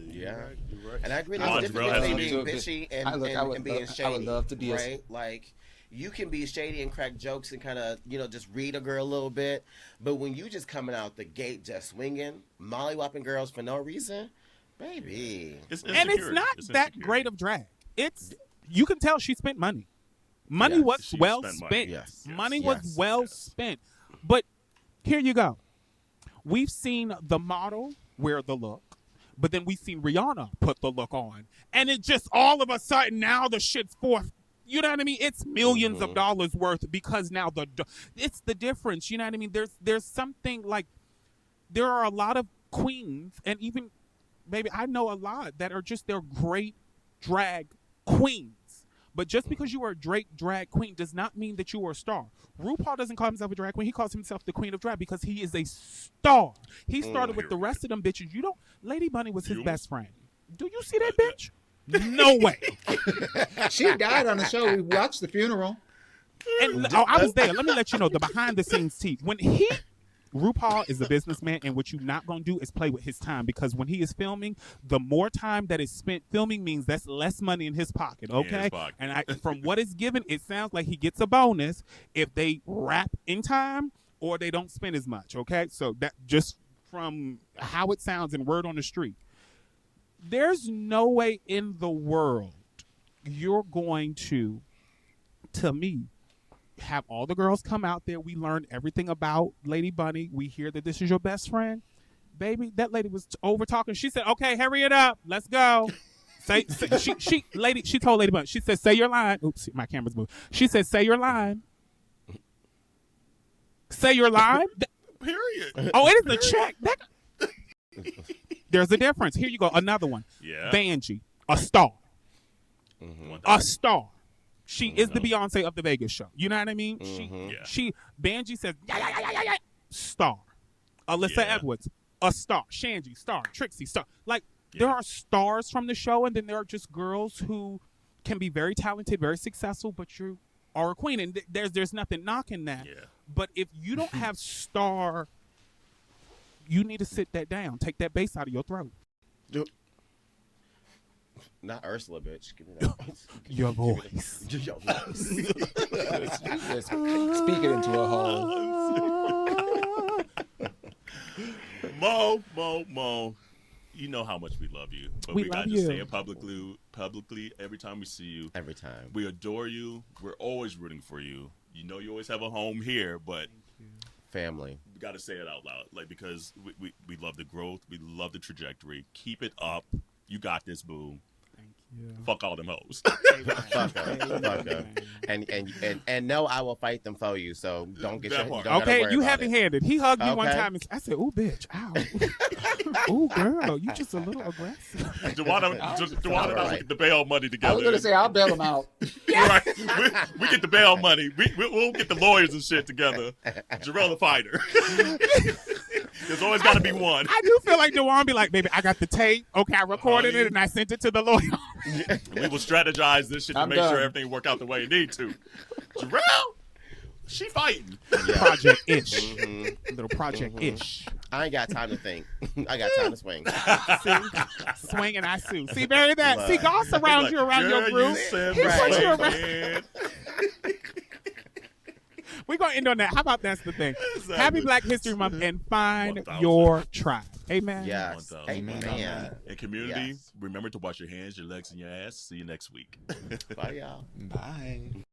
You're right. And I agree there's a difference between being bitchy and being shady. I would love to be right? Like, you can be shady and crack jokes and kind of, just read a girl a little bit. But when you just coming out the gate just swinging, molly-whopping girls for no reason, baby. It's not that great of drag. You can tell she spent money. Money was well spent. Money was well spent. But here you go. We've seen the model wear the look. But then we've seen Rihanna put the look on. And it just all of a sudden now the shit's forth. You know what I mean? It's millions of dollars worth because now it's the difference. You know what I mean? There's something like, there are a lot of queens, and even maybe I know a lot that are just, they're great drag queens. But just because you are a drag queen does not mean that you are a star. RuPaul doesn't call himself a drag queen. He calls himself the queen of drag because he is a star. He started with the rest of them bitches. Lady Bunny was his best friend. Do you see that bitch? No way. She died on the show. We watched the funeral. And I was there. Let me let you know the behind the scenes tea. RuPaul is a businessman, and what you're not going to do is play with his time, because when he is filming, the more time that is spent filming means that's less money in his pocket, okay? And from what is given, it sounds like he gets a bonus if they wrap in time or they don't spend as much, okay? So that just from how it sounds and word on the street. There's no way in the world you're going to me, have all the girls come out there. We learned everything about Lady Bunny. We hear that this is your best friend. Baby, that lady was over talking. She said, okay, hurry it up. Let's go. She told Lady Bunny, she said, say your line. Oops, my camera's moving. She said, say your line. Say your line. Period. Oh, it is a check. There's a difference. Here you go. Another one. Yeah. Vanjie, a star. A star. She is the Beyonce of the Vegas show. You know what I mean? Vanjie says, yeah. Star. Alyssa Edwards, a star. Shanji, star. Trixie, star. Like, there are stars from the show, and then there are just girls who can be very talented, very successful, but you are a queen. And there's nothing knocking that. Yeah. But if you don't have star, you need to sit that down. Take that bass out of your throat. Not Ursula, bitch. Give me that. Your voice. Your voice. Speak it into a hole. Mo. you know how much we love you, but We we love gotta you. say it publicly every time we see you. Every time. We adore you. We're always rooting for you. You know you always have a home here, but Family. we got to say it out loud, like, because we love the growth, we love the trajectory. Keep it up. You got this, boo. Thank you. Fuck all them hoes. Fuck her. And no, I will fight them for you. So don't get That your. part. Don't gotta Okay, worry you about heavy-handed. He hugged me one Okay. time, and I said, "Ooh, bitch, ow, ooh, girl, you just a little aggressive." Dewana and I Alright. we get the bail money together. I was gonna say I'll bail him out. Right. We get the bail money. We'll get the lawyers and shit together. Jarrell the fighter. There's always got to be one. I do feel like Dewan be like, "Baby, I got the tape. Okay, I recorded it and I sent it to the lawyer." We will strategize this shit to I'm make done. sure everything work out the way it need to. Jarrell, she fighting. Project-ish, little project-ish. I ain't got time to think. I got time to swing. See, swing and I sue. See, bury that. Look. See, God surrounds you around your Girl, group. you said He right. puts you around. man. We're gonna end on that. How about that's the thing? Exactly. Happy Black History Month and find 1000. your tribe. Amen. Yes. 1000. Amen. And community, Yes. remember to wash your hands, your legs, and your ass. See you next week. Bye, y'all. Bye.